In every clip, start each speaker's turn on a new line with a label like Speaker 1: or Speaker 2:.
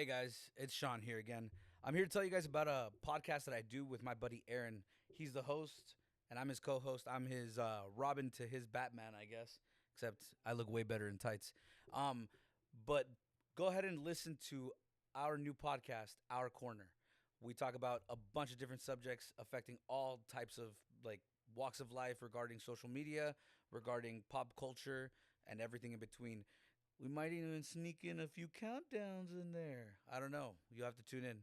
Speaker 1: Hey guys, it's Sean here again. I'm here to tell you guys about a podcast that I do with my buddy Aaron. He's the host, and I'm his co-host. I'm his Robin to his Batman, I guess. Except I look way better in tights. Um, but go ahead and listen to our new podcast, Our Corner. We talk about a bunch of different subjects affecting all types of like walks of life regarding social media, regarding pop culture, and everything in between. We might even sneak in a few countdowns in there. I don't know. You have to tune in.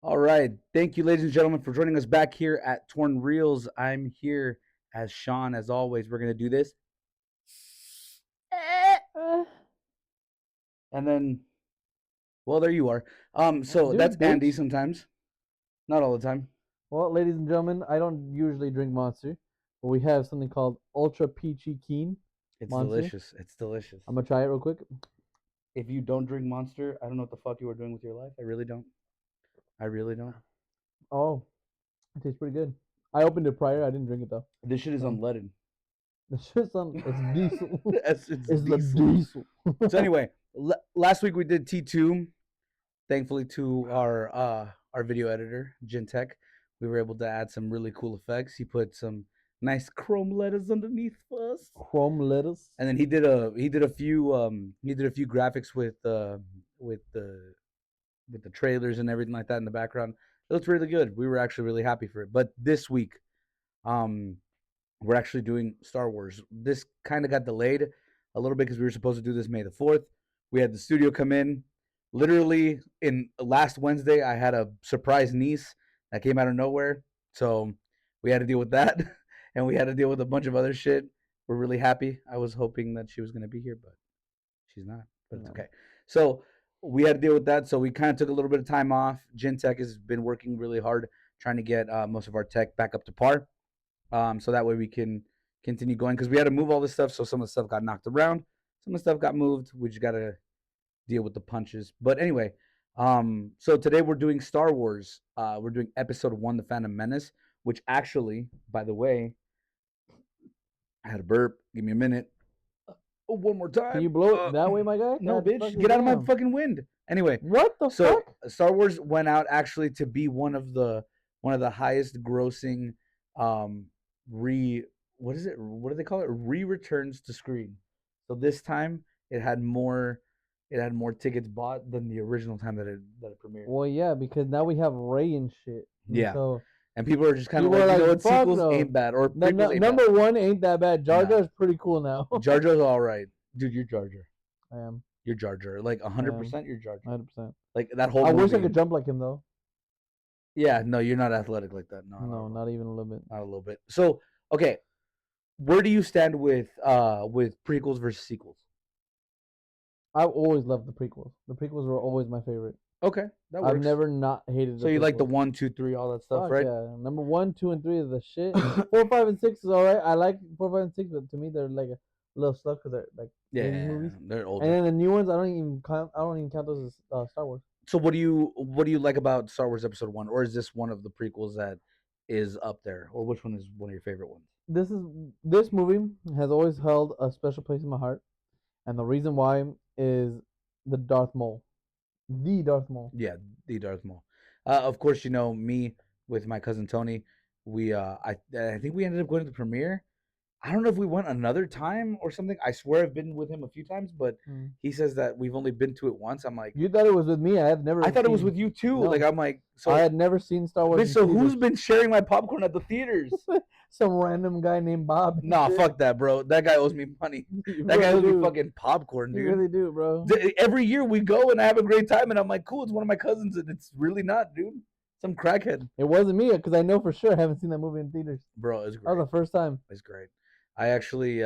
Speaker 1: All right. Thank you, ladies and gentlemen, for joining us back here at Torn Reels. I'm here as Sean, as always. We're going to do this.
Speaker 2: Uh,
Speaker 1: And then, well, there you are. So
Speaker 2: Dude,
Speaker 1: that's Andy
Speaker 2: bitch.
Speaker 1: sometimes, not all the time.
Speaker 2: Well, ladies and gentlemen, I don't usually drink Monster, but we have something called Ultra Peachy Keen
Speaker 1: It's
Speaker 2: Monster.
Speaker 1: delicious. It's delicious.
Speaker 2: I'm gonna try it real quick.
Speaker 1: If you don't drink Monster, I don't know what the fuck you are doing with your life. I really don't. I really don't.
Speaker 2: Oh, it tastes pretty good. I opened it prior. I didn't drink it though.
Speaker 1: This shit is
Speaker 2: So
Speaker 1: unleaded.
Speaker 2: it's just some. It's diesel.
Speaker 1: It's
Speaker 2: It's the
Speaker 1: diesel.
Speaker 2: diesel.
Speaker 1: So anyway, last week we did T2. Thankfully to our video editor, Gentech, we were able to add some really cool effects. He put some nice chrome letters underneath for us.
Speaker 2: Chrome lettuce.
Speaker 1: And then he did a few graphics with the with the trailers and everything like that in the background. It looks really good. We were actually really happy for it. But this week, um, we're actually doing Star Wars. This kind of got delayed a little bit because we were supposed to do this May the 4th. We had the studio come in. Literally, in last Wednesday, I had a surprise niece that came out of nowhere. So we had to deal with that. And we had to deal with a bunch of other shit. We're really happy. I was hoping that she was going to be here, but she's not. But it's
Speaker 2: No.
Speaker 1: okay. So we had to deal with that. So we kind of took a little bit of time off. Gentech has been working really hard trying to get most of our tech back up to par, so that way we can continue going because we had to move all this stuff. So some of the stuff got knocked around, some of the stuff got moved. We just got to deal with the punches. But anyway, so today we're doing Star Wars. We're doing Episode 1, The Phantom Menace, which actually, by the way, I had a burp. Give me a minute. Oh, one more
Speaker 2: Can you
Speaker 1: time.
Speaker 2: blow it that way, my guy?
Speaker 1: No,
Speaker 2: God
Speaker 1: bitch,
Speaker 2: fucking
Speaker 1: get out of my
Speaker 2: damn.
Speaker 1: fucking wind. Anyway,
Speaker 2: What the
Speaker 1: so
Speaker 2: fuck?
Speaker 1: Star Wars went out actually to be one of the highest grossing um re what is it? What do they call it? Re-returns to screen. So this time it had more tickets bought than the original time that it premiered.
Speaker 2: Well, yeah, because now we have Ray and shit, and
Speaker 1: Yeah.
Speaker 2: so
Speaker 1: And people are just kind of
Speaker 2: people
Speaker 1: like,
Speaker 2: are
Speaker 1: you know
Speaker 2: like,
Speaker 1: what,
Speaker 2: "Fuck
Speaker 1: sequels
Speaker 2: no."
Speaker 1: ain't bad or
Speaker 2: The
Speaker 1: prequels ain't bad.
Speaker 2: number one ain't that bad. Jar
Speaker 1: Nah.
Speaker 2: Jar's pretty cool now.
Speaker 1: Jar Jar's all right. Dude, you're Jar Jar.
Speaker 2: I am.
Speaker 1: You're Jar Jar. Like
Speaker 2: I am.
Speaker 1: 100% you're Jar Jar.
Speaker 2: 100%.
Speaker 1: Like that whole
Speaker 2: I wish I
Speaker 1: movie.
Speaker 2: could jump like him though.
Speaker 1: Yeah, no, you're not athletic like that. No, not at
Speaker 2: No,
Speaker 1: all.
Speaker 2: not even a little bit.
Speaker 1: Not a little bit. So, okay, where do you stand with prequels versus sequels?
Speaker 2: I've always loved the prequels. The prequels were always my favorite.
Speaker 1: Okay, that
Speaker 2: I've
Speaker 1: works.
Speaker 2: never not hated
Speaker 1: So
Speaker 2: the
Speaker 1: you like the
Speaker 2: prequels.
Speaker 1: 1, 2, 3, all that stuff,
Speaker 2: Fuck
Speaker 1: right?
Speaker 2: yeah. Number one, two, and three are the shit. 4, 5, and 6 is alright. I like 4, 5, and 6, but to me they're like a little stuck because they're like 80s
Speaker 1: Yeah,
Speaker 2: movies.
Speaker 1: they're
Speaker 2: And
Speaker 1: older.
Speaker 2: then the new ones, I don't even count. I don't even count those as Star Wars.
Speaker 1: So what do you like about Star Wars Episode 1, or is this one of the prequels that is up there, or which one is one of your favorite ones?
Speaker 2: This is this movie has always held a special place in my heart, and the reason why is the Darth Maul, the Darth Maul.
Speaker 1: Yeah, the Darth Maul. Of course, you know me with my cousin Tony. We I think we ended up going to the premiere, I don't know if we went another time or something. I swear I've been with him a few times, but
Speaker 2: Mm.
Speaker 1: he says that we've only been to it once. I'm like,
Speaker 2: You thought it was with me. I had never
Speaker 1: I thought it was
Speaker 2: seen.
Speaker 1: with you too. Like
Speaker 2: No,
Speaker 1: I'm like,
Speaker 2: I
Speaker 1: so
Speaker 2: had never seen Star Wars in
Speaker 1: so who's
Speaker 2: theaters.
Speaker 1: been sharing my popcorn at the theaters?
Speaker 2: Some random guy named Bob. And
Speaker 1: Nah,
Speaker 2: shit.
Speaker 1: fuck that, bro. That guy owes me money.
Speaker 2: You
Speaker 1: That guy
Speaker 2: really
Speaker 1: owes me
Speaker 2: do.
Speaker 1: fucking popcorn,
Speaker 2: You
Speaker 1: dude.
Speaker 2: really do, bro.
Speaker 1: Every year we go and I have a great time, and I'm like, cool, it's one of my cousins, and it's really not, dude. Some crackhead.
Speaker 2: It wasn't me because I know for sure I haven't seen that movie in theaters.
Speaker 1: Bro, it's
Speaker 2: That
Speaker 1: great.
Speaker 2: was the first time.
Speaker 1: It's great. I actually,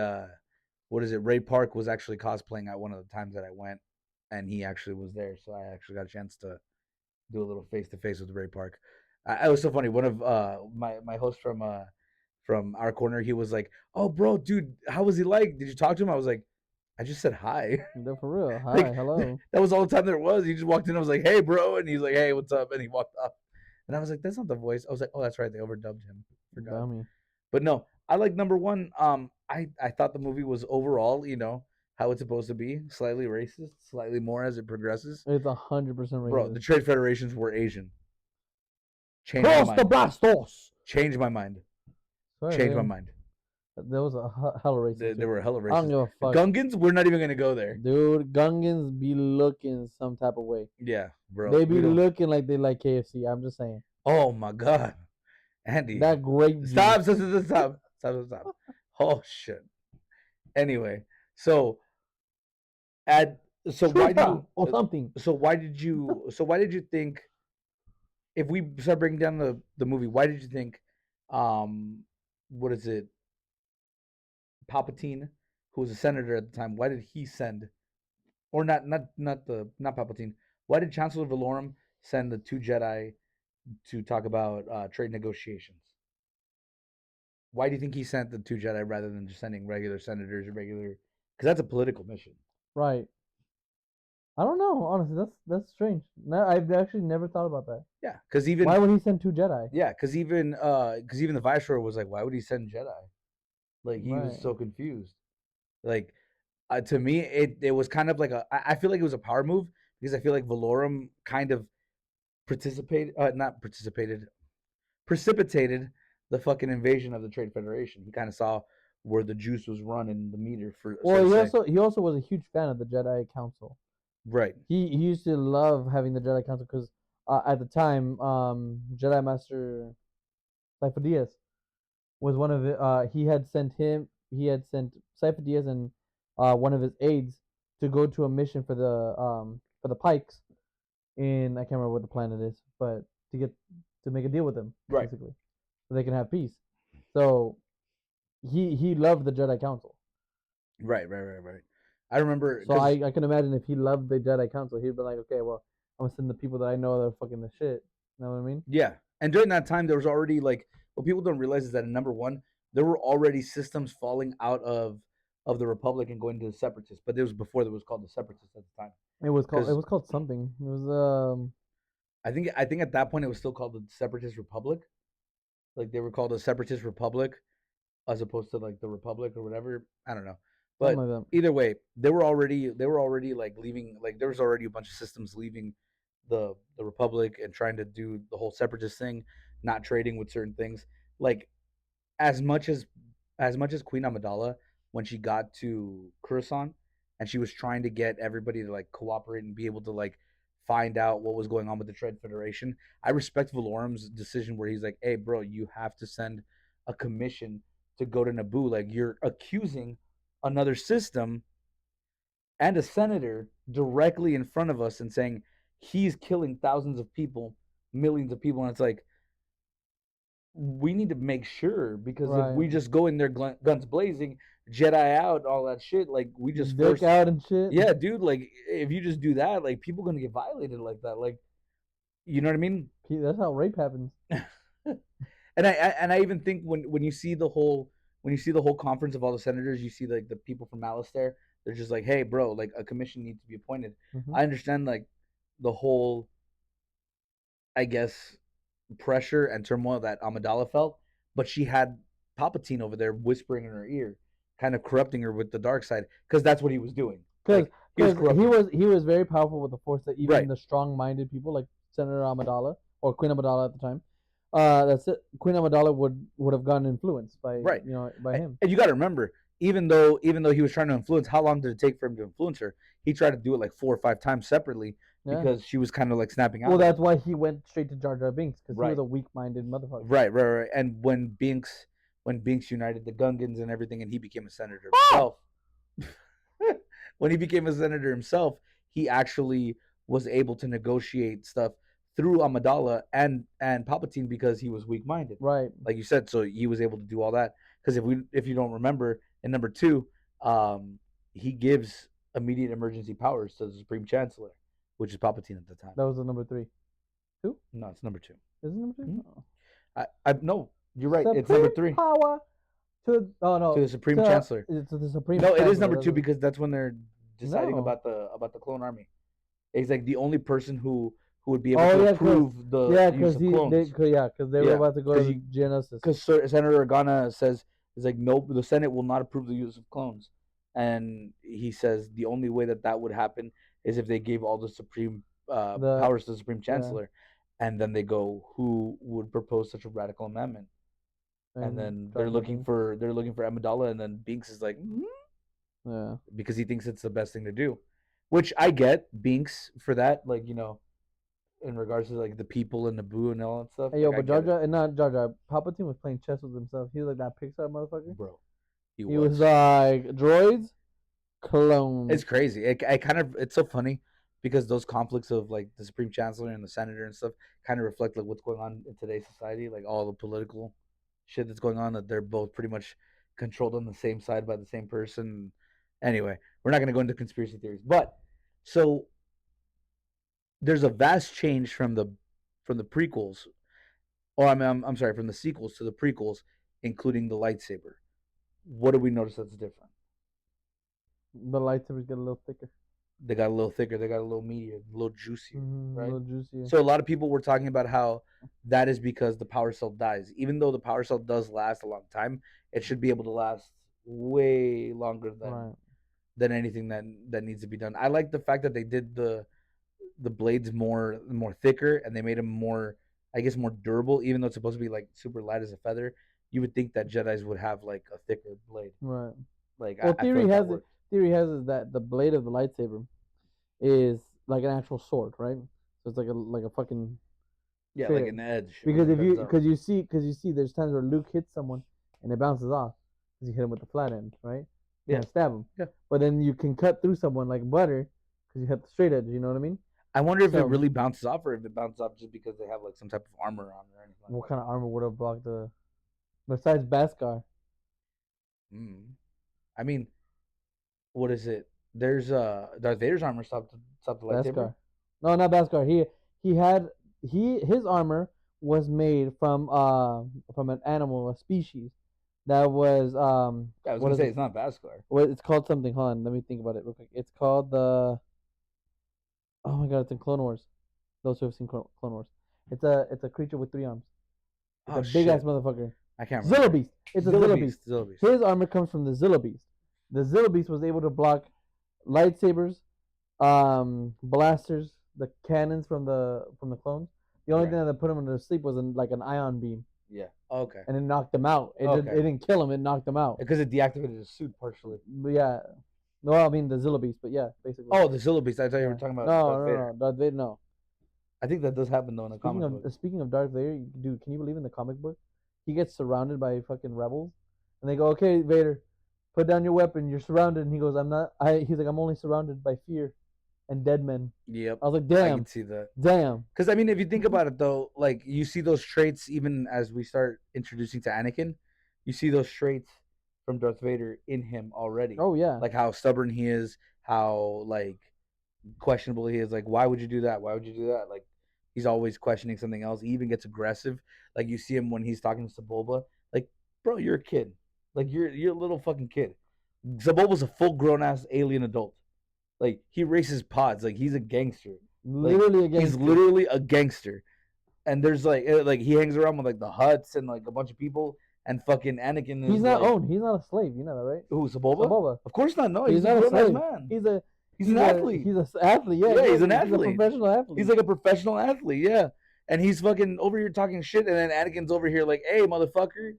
Speaker 1: what is it? Ray Park was actually cosplaying at one of the times that I went, and he actually was there, so I actually got a chance to do a little face to face with Ray Park. It was so funny. One of my hosts from our corner, he was like, "Oh, bro, dude, how was he like? Did you talk to him?" I was like, "I just said hi."
Speaker 2: No, for real. Hi,
Speaker 1: Like
Speaker 2: hello.
Speaker 1: that was all the time there was. He just walked in. I was like, "Hey, bro," and he's like, "Hey, what's up?" And he walked up, and I was like, "That's not the voice." I was like, "Oh, that's right. They overdubbed him." Forgot.
Speaker 2: Dummy.
Speaker 1: But no, I like number one. I thought the movie was overall, how it's supposed to be, slightly racist, slightly more as it progresses.
Speaker 2: It's 100%
Speaker 1: Bro, the
Speaker 2: racist.
Speaker 1: trade federations were Asian. Changed my
Speaker 2: Cross the
Speaker 1: mind.
Speaker 2: Bastos.
Speaker 1: Changed my mind.
Speaker 2: Sorry,
Speaker 1: Changed my
Speaker 2: man.
Speaker 1: mind.
Speaker 2: That was a hella racist.
Speaker 1: They were hella
Speaker 2: I don't
Speaker 1: racist.
Speaker 2: give a fuck.
Speaker 1: Gungans, we're not even gonna go there.
Speaker 2: Dude, Gungans be looking some type of way.
Speaker 1: Yeah, bro.
Speaker 2: They be looking like they like KFC. I'm just saying.
Speaker 1: Oh my god, Andy.
Speaker 2: That grape
Speaker 1: Stop!
Speaker 2: juice.
Speaker 1: Stop! Oh shit. Anyway, so at so why do
Speaker 2: Chuta
Speaker 1: you
Speaker 2: or something.
Speaker 1: so why did you think, if we start breaking down the movie, why did you think, what is it, Palpatine, who was a senator at the time, why did he send, or not Palpatine, why did Chancellor Valorum send the two Jedi to talk about trade negotiations? Why do you think he sent the two Jedi rather than just sending regular senators or regular? Because that's a political mission.
Speaker 2: Right. I don't know. Honestly, that's strange. No, I've actually never thought about that.
Speaker 1: Yeah, because even
Speaker 2: Why would he send two Jedi?
Speaker 1: yeah, because even the Viceroy was like, why would he send Jedi? Like he was
Speaker 2: Right.
Speaker 1: so confused. Like to me, it was kind of like I feel like it was a power move because I feel like Valorum kind of not participated, precipitated the fucking invasion of the Trade Federation. He kind of saw where the juice was running, the meter for.
Speaker 2: Well, he also was a huge fan of the Jedi Council.
Speaker 1: Right.
Speaker 2: He used to love having the Jedi Council because at the time, Jedi Master Sifo Dyas was one of the. He had sent Sifo Dyas and one of his aides to go to a mission for the Pikes in, I can't remember what the planet is, but to make a deal with them,
Speaker 1: Right.
Speaker 2: basically, so they can have peace. So he loved the Jedi Council.
Speaker 1: Right. I remember.
Speaker 2: So I can imagine if he loved the Jedi Council, he'd be like, okay, well, I'm gonna send the people that I know that are fucking the shit. You know what I mean?
Speaker 1: Yeah, and during that time, there was already, like, what people don't realize is that in number one, there were already systems falling out of the Republic and going to the Separatists, but it was before there was called the Separatists at the time.
Speaker 2: It was called something. It was
Speaker 1: I think at that point it was still called the Separatist Republic. Like they were called the Separatist Republic as opposed to like the Republic or whatever. I don't know, but
Speaker 2: something like
Speaker 1: either way, they were already like leaving. Like there was already a bunch of systems leaving the Republic and trying to do the whole Separatist thing, not trading with certain things. Like as much as Queen Amidala, when she got to Coruscant and she was trying to get everybody to like cooperate and be able to like find out what was going on with the Trade Federation, I respect Valorum's decision where he's like, "Hey, bro, you have to send a commission to go to Naboo. Like you're accusing another system and a senator directly in front of us and saying he's killing thousands of people, millions of people," and it's like we need to make sure because if we
Speaker 2: right.
Speaker 1: just go in there guns blazing, Jedi out, all that shit, like we just
Speaker 2: Dick
Speaker 1: first,
Speaker 2: out and shit.
Speaker 1: yeah, dude, like if you just do that, like people gonna get violated like that, like you know what I mean?
Speaker 2: That's how rape happens.
Speaker 1: And I even think when you see the whole conference of all the senators, you see like the people from Alistair, they're just like, hey, bro, like a commission needs to be appointed.
Speaker 2: Mm-hmm.
Speaker 1: I understand like the whole, I guess, pressure and turmoil that Amidala felt, but she had Palpatine over there whispering in her ear, kind of corrupting her with the dark side, because that's what he was doing.
Speaker 2: Because
Speaker 1: Like,
Speaker 2: he was very powerful with the Force that even
Speaker 1: Right.
Speaker 2: the strong minded people like Senator Amidala or Queen Amidala at the time, That's it. Queen Amidala would have gotten influenced by
Speaker 1: Right.
Speaker 2: by him.
Speaker 1: And you got to remember, even though he was trying to influence, how long did it take for him to influence her? He tried to do it like 4 or 5 times separately
Speaker 2: Yeah.
Speaker 1: because she was kind of like snapping out.
Speaker 2: Well, that's why he went straight to Jar Jar Binks because he
Speaker 1: Right.
Speaker 2: was a weak-minded motherfucker.
Speaker 1: Right. And when Binks united the Gungans and everything, and he became a senator himself. When he became a senator himself, he actually was able to negotiate stuff through Amidala and Palpatine because he was weak minded.
Speaker 2: Right.
Speaker 1: Like you said, so he was able to do all that. Because if you don't remember, in number 2, he gives immediate emergency powers to the Supreme Chancellor, which is Palpatine at the time.
Speaker 2: That was the number 3. 2?
Speaker 1: No, it's number 2.
Speaker 2: Is it number 2?
Speaker 1: Mhm.
Speaker 2: Oh.
Speaker 1: I no, you're right.
Speaker 2: Supreme
Speaker 1: it's number 3.
Speaker 2: Power to
Speaker 1: the Supreme Chancellor.
Speaker 2: To the Supreme.
Speaker 1: No,
Speaker 2: Chancellor.
Speaker 1: it is number 2 because that's when they're deciding
Speaker 2: No.
Speaker 1: about the clone army. It's like the only person who would be able to approve the use of clones.
Speaker 2: Because they were about to go to Genesis.
Speaker 1: Because Senator Organa says, it's like, nope, the Senate will not approve the use of clones. And he says the only way that would happen is if they gave all the supreme powers to the Supreme Chancellor. Yeah. And then they go, who would propose such a radical amendment? And then they're looking for Amidala, and then Binks is like,
Speaker 2: yeah,
Speaker 1: because he thinks it's the best thing to do, which I get Binks for that, like, you know, in regards to like the people and Naboo and all that stuff.
Speaker 2: Hey, but Jar Jar, and not Jar Jar, Palpatine was playing chess with himself. He was like that Pixar motherfucker,
Speaker 1: bro.
Speaker 2: He was like droids, clones.
Speaker 1: It's crazy. It's so funny because those conflicts of like the Supreme Chancellor and the Senator and stuff kind of reflect like what's going on in today's society, like all the political shit that's going on, that they're both pretty much controlled on the same side by the same person. Anyway, we're not going to go into conspiracy theories, but so there's a vast change from the prequels, or I'm sorry, from the sequels to the prequels, including the lightsaber. What do we notice that's different?
Speaker 2: The lightsabers get a little thicker.
Speaker 1: They got a little thicker. They got a little meatier, a little juicier, right?
Speaker 2: A little juicier.
Speaker 1: So a lot of people were talking about how that is because the power cell dies. Even though the power cell does last a long time, it should be able to last way longer than anything that needs to be done. I like the fact that they did the blades more thicker, and they made them more, I guess, more durable. Even though it's supposed to be like super light as a feather, you would think that Jedis would have like a thicker blade,
Speaker 2: right?
Speaker 1: Like,
Speaker 2: well, theory has is that the blade of the lightsaber is like an actual sword, right? So it's like a fucking
Speaker 1: like an edge.
Speaker 2: Because you see, there's times where Luke hits someone and it bounces off because you hit him with the flat end, right? You stab him.
Speaker 1: Yeah.
Speaker 2: But then you can cut through someone like butter because you hit the straight edge. You know what I mean?
Speaker 1: I wonder if it really bounces off, or if it bounces off just because they have like some type of armor on or anything.
Speaker 2: What kind of armor would have blocked the? Besides Beskar.
Speaker 1: I mean, what is it? There's Darth Vader's armor stopped the lightsaber.
Speaker 2: Beskar. No, not Beskar. His armor was made from an animal, a species that was
Speaker 1: I was gonna say it's not Beskar.
Speaker 2: Well, it's called something. Hold on, let me think about it real quick. It's called the. Oh my god, it's in Clone Wars. Those who have seen Clone Wars, it's a creature with 3 arms. It's a big ass motherfucker.
Speaker 1: I can't remember.
Speaker 2: Zilla Beast. It's a Zilla Beast. His armor comes from the Zilla Beast. The Zilla Beast was able to block lightsabers, blasters, the cannons from the clones. The only thing that put him into sleep was like an ion beam.
Speaker 1: Yeah. Okay.
Speaker 2: And it knocked him out. It didn't kill him. It knocked him out.
Speaker 1: Because it deactivated his suit partially.
Speaker 2: But yeah. No, I mean the Zilla Beast, but yeah, basically.
Speaker 1: Oh, the Zilla Beast. I thought you were talking about Darth Vader.
Speaker 2: No. Darth Vader, no.
Speaker 1: I think that does happen though in the comic book.
Speaker 2: Speaking of Darth Vader, dude, can you believe in the comic book? He gets surrounded by fucking rebels, and they go, "Okay, Vader, put down your weapon. You're surrounded." And he goes, "I'm not." He's like, "I'm only surrounded by fear and dead men."
Speaker 1: Yep.
Speaker 2: I was like, "Damn."
Speaker 1: I can see that.
Speaker 2: Damn.
Speaker 1: Because I mean, if you think about it though, like you see those traits even as we start introducing to Anakin, you see those traits from Darth Vader in him already.
Speaker 2: Oh yeah.
Speaker 1: Like how stubborn he is, how like questionable he is. Like, why would you do that? Why would you do that? Like, he's always questioning something else. He even gets aggressive. Like you see him when he's talking to Sebulba. Like, bro, you're a kid. Like you're a little fucking kid. Sebulba's a full grown ass alien adult. Like he races pods. Like he's a gangster.
Speaker 2: Literally a gangster.
Speaker 1: He's literally a gangster. And there's like he hangs around with like the Hutts and like a bunch of people. And fucking Anakin is
Speaker 2: He's not owned. He's not a slave. You know that, right?
Speaker 1: Who, Sebulba?
Speaker 2: Sebulba.
Speaker 1: Of course not. No,
Speaker 2: he's not a slave.
Speaker 1: Man.
Speaker 2: He's
Speaker 1: an athlete.
Speaker 2: He's an athlete. Yeah.
Speaker 1: Yeah, he's an athlete.
Speaker 2: He's a professional athlete.
Speaker 1: He's like a professional athlete. Yeah. and he's fucking over here talking shit, and then Anakin's over here like, "Hey, motherfucker!"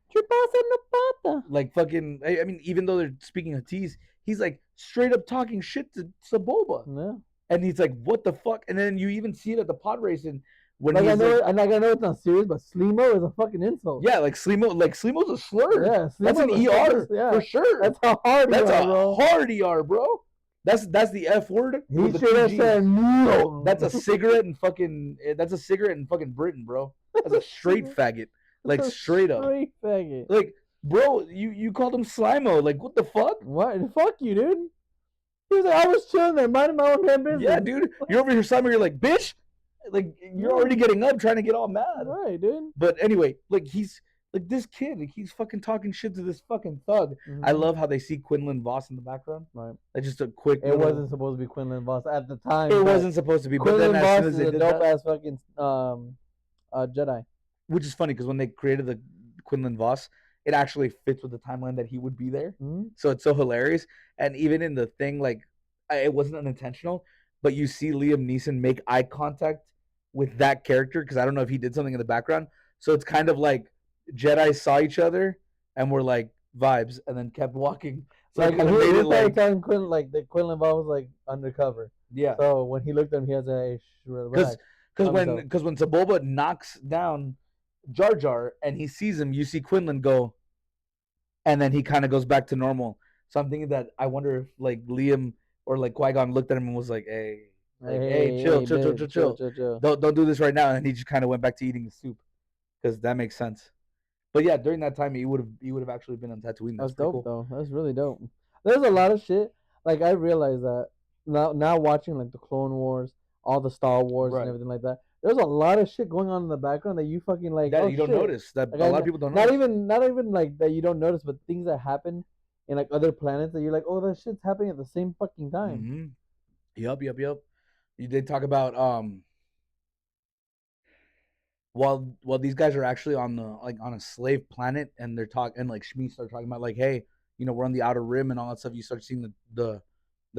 Speaker 1: Like fucking. I mean, even though they're speaking Huttese, he's like straight up talking shit to Boba,
Speaker 2: Yeah.
Speaker 1: and he's like, "What the fuck?" And then you even see it at the pod racing when
Speaker 2: Like I
Speaker 1: he's
Speaker 2: know,
Speaker 1: like,
Speaker 2: I know it's not serious, but Slimo is a fucking insult.
Speaker 1: "Yeah, like Slimo's a slur.
Speaker 2: Yeah,
Speaker 1: That's an
Speaker 2: Slimo's
Speaker 1: ER
Speaker 2: yeah,
Speaker 1: for sure.
Speaker 2: that's how hard
Speaker 1: That's
Speaker 2: you are,
Speaker 1: a
Speaker 2: bro.
Speaker 1: hard ER, bro. That's the F word
Speaker 2: He
Speaker 1: with the
Speaker 2: should have
Speaker 1: two
Speaker 2: said
Speaker 1: G's.
Speaker 2: no.
Speaker 1: That's a cigarette in fucking. That's a cigarette in fucking Britain, bro. That's a straight faggot, like straight up.
Speaker 2: Straight faggot.
Speaker 1: Like, bro, you called him Slimo. Like, what the fuck?
Speaker 2: What? Fuck you, dude. He was like, I was chilling there, minding my own damn business.
Speaker 1: Yeah, dude. You're over here, Slimo. You're like, bitch. Like, you're already getting up, trying to get all mad.
Speaker 2: Right, dude.
Speaker 1: But anyway, like he's like this kid. Like, he's fucking talking shit to this fucking thug. I love how they see Quinlan Voss in the background.
Speaker 2: Right.
Speaker 1: Like just a quick.
Speaker 2: It wasn't supposed to be Quinlan Voss at the time.
Speaker 1: It wasn't supposed to be. But
Speaker 2: Quinlan
Speaker 1: then as
Speaker 2: Voss
Speaker 1: soon as they
Speaker 2: is a
Speaker 1: did
Speaker 2: dope
Speaker 1: that,
Speaker 2: ass fucking Jedi.
Speaker 1: which is funny because when they created the Quinlan Voss, it actually fits with the timeline that he would be there.
Speaker 2: Mm-hmm.
Speaker 1: So it's so hilarious. And even in the thing, like it wasn't unintentional, but you see Liam Neeson make eye contact with that character because I don't know if he did something in the background. So it's kind of like Jedi saw each other and were like vibes, and then kept walking. So
Speaker 2: like
Speaker 1: it kind of made it like
Speaker 2: telling Quinlan like that Quinlan Voss was like undercover.
Speaker 1: Yeah.
Speaker 2: So when he looked at him, he has a
Speaker 1: because when Sebulba knocks down Jar Jar and he sees him, you see Quinlan go, and then he kind of goes back to normal. So I'm thinking that I wonder if like Liam or like Qui-Gon looked at him and was like, "Hey, like, hey, chill. Don't do this right now." And he just kind of went back to eating the soup because that makes sense. But yeah, during that time, he would have actually been on Tatooine.
Speaker 2: That's
Speaker 1: pretty
Speaker 2: dope,
Speaker 1: cool.
Speaker 2: though. That's really dope. There's a lot of shit. Like I realized that now watching like the Clone Wars, all the Star Wars and everything like that. There's a lot of shit going on in the background that you fucking like.
Speaker 1: That you don't notice. That
Speaker 2: like,
Speaker 1: a lot of people don't notice.
Speaker 2: Not even like that you don't notice, but things that happen in like other planets that you're like, oh, that shit's happening at the same fucking time.
Speaker 1: Mm-hmm. Yup. You did talk about while these guys are actually on a slave planet, and they're talking, and like Shmi start talking about like, hey, we're on the outer rim and all that stuff. You start seeing the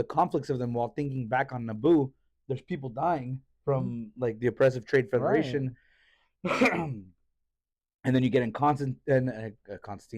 Speaker 1: conflicts of them while thinking back on Naboo. There's people dying from like the oppressive Trade Federation, and then you get in Constantine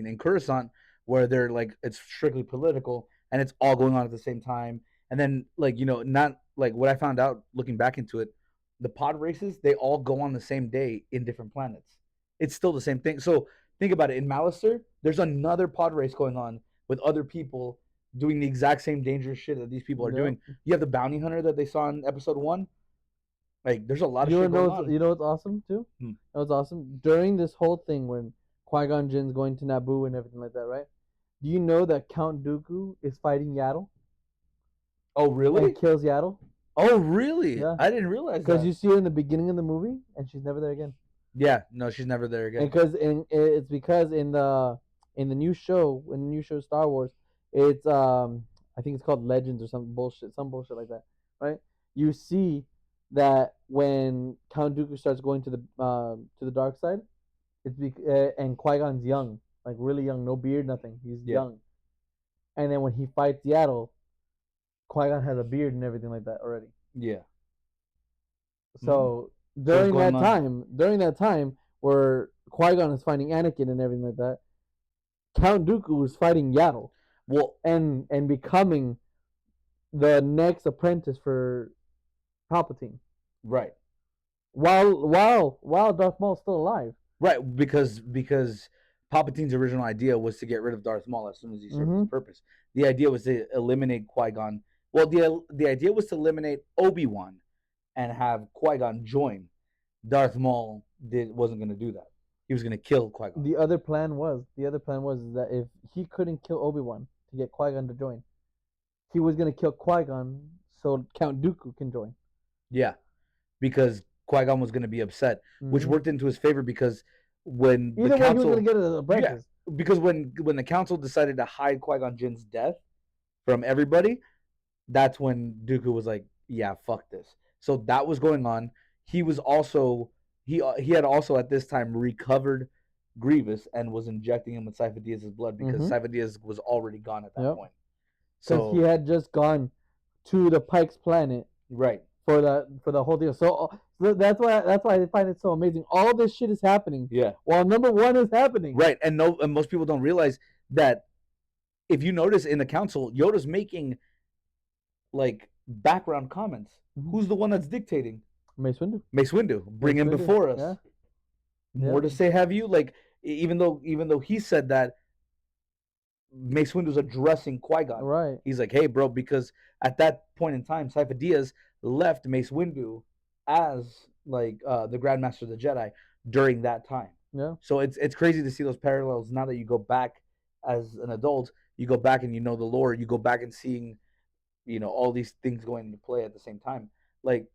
Speaker 1: and Coruscant, where they're like it's strictly political and it's all going on at the same time. And then like not like what I found out looking back into it, the pod races, they all go on the same day in different planets. It's still the same thing. So think about it. In Mallister, there's another pod race going on with other people doing the exact same dangerous shit that these people are doing. You have the bounty hunter that they saw in episode 1. Like, there's a lot of shit going on.
Speaker 2: You know what's awesome too? That was awesome. During this whole thing when Qui-Gon Jinn's going to Naboo and everything like that, right? Do you know that Count Dooku is fighting Yaddle?
Speaker 1: Oh, really?
Speaker 2: And kills Yaddle.
Speaker 1: Oh, really? Yeah. I didn't realize that.
Speaker 2: Because you see her in the beginning of the movie, and she's never there again.
Speaker 1: Yeah, no, she's never there again.
Speaker 2: It's because in the new show, Star Wars, it's I think it's called Legends or some bullshit like that, right? You see that when Count Dooku starts going to the dark side, it's and Qui-Gon's young, like really young, no beard, nothing. He's young, and then when he fights Yaddle, Qui-Gon has a beard and everything like that already.
Speaker 1: Yeah.
Speaker 2: So during that time where Qui-Gon is fighting Anakin and everything like that, Count Dooku was fighting Yaddle. Well, and becoming the next apprentice for Palpatine.
Speaker 1: Right.
Speaker 2: While Darth Maul's still alive.
Speaker 1: Right, because Palpatine's original idea was to get rid of Darth Maul as soon as he served his purpose. The idea was to eliminate Qui-Gon. Well, the idea was to eliminate Obi-Wan and have Qui-Gon join. Darth Maul wasn't going to do that. He was going to kill Qui-Gon. The other plan was that if he couldn't kill Obi-Wan to get Qui-Gon to join, he was going to kill Qui-Gon so Count Dooku can join. Yeah, because Qui-Gon was going to be upset, which worked into his favor because when the council, he was going to get a apprentice. Yeah, because when the council decided to hide Qui-Gon Jinn's death from everybody, that's when Dooku was like, "Yeah, fuck this." So that was going on. He was also he had also at this time recovered Grievous and was injecting him with Sifo Dyas's blood because Sifo Dyas was already gone at that point. So he had just gone to the Pike's planet, right,
Speaker 2: for the whole deal. So that's why I find it so amazing. All this shit is happening
Speaker 1: Yeah.
Speaker 2: while number one is happening.
Speaker 1: Right. And no, and most people don't realize that if you notice in the council, Yoda's making like background comments.
Speaker 2: Mhm.
Speaker 1: Who's the one that's dictating?
Speaker 2: Mace Windu.
Speaker 1: Mace Windu. Bring
Speaker 2: Mace
Speaker 1: him
Speaker 2: Windu,
Speaker 1: before us.
Speaker 2: yeah.
Speaker 1: More to say have you? Like even though he said that, Mace Windu's addressing Qui-Gon.
Speaker 2: Right.
Speaker 1: He's like, hey, bro, because at that point in time, Sifo Dyas left Mace Windu as like the Grandmaster of the Jedi during that time.
Speaker 2: Yeah.
Speaker 1: So it's crazy to see those parallels now that you go back as an adult. You go back and you know the lore. You go back and seeing, all these things going into play at the same time. Like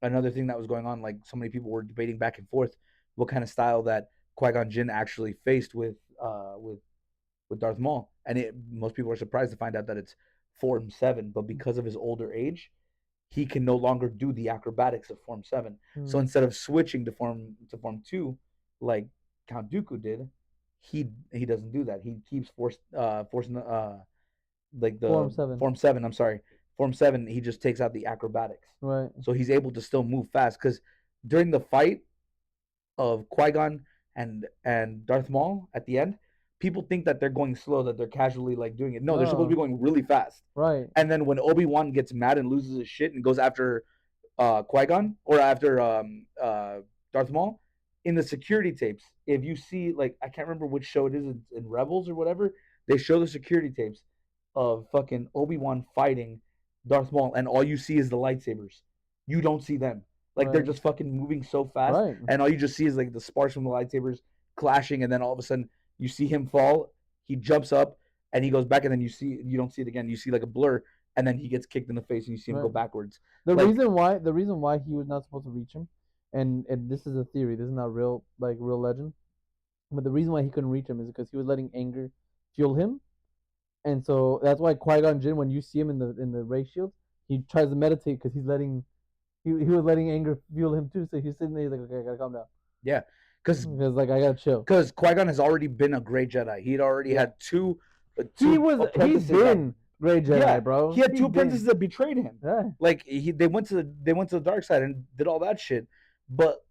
Speaker 1: another thing that was going on, like so many people were debating back and forth what kind of style that Qui-Gon Jinn actually faced with Darth Maul, and most people are surprised to find out that it's Form 7, but because of his older age, he can no longer do the acrobatics of Form 7. So instead of switching to Form 2, like Count Dooku did, he doesn't do that. He keeps forcing like the
Speaker 2: Form 7.
Speaker 1: Form 7. I'm sorry, Form 7. He just takes out the acrobatics,
Speaker 2: Right.
Speaker 1: so he's able to still move fast. Because during the fight of Qui Gon and Darth Maul at the end, people think that they're going slow, that they're casually like doing it. No, they're supposed to be going really fast.
Speaker 2: Right.
Speaker 1: And then when Obi-Wan gets mad and loses his shit and goes after Qui-Gon or after Darth Maul, in the security tapes, if you see, like, I can't remember which show it is in Rebels or whatever, they show the security tapes of fucking Obi-Wan fighting Darth Maul, and all you see is the lightsabers. You don't see them. Like, they're just fucking moving so fast,
Speaker 2: Right.
Speaker 1: and all you just see is like the sparks from the lightsabers clashing, and then all of a sudden you see him fall. He jumps up and he goes back, and then you don't see it again. You see like a blur, and then he gets kicked in the face, and you see him go backwards.
Speaker 2: The reason why he was not supposed to reach him, and this is a theory. This is not real legend. But the reason why he couldn't reach him is because he was letting anger fuel him, and so that's why Qui-Gon Jinn, when you see him in the ray shield, he tries to meditate because he was letting anger fuel him too. So he's sitting there, he's like, okay, I gotta calm down.
Speaker 1: Yeah, because
Speaker 2: like I gotta chill.
Speaker 1: Because Qui-Gon has already been a great Jedi. He'd already had two.
Speaker 2: He's been great Jedi, bro.
Speaker 1: He had two apprentices that betrayed him.
Speaker 2: Yeah.
Speaker 1: Like they went to the dark side and did all that shit. But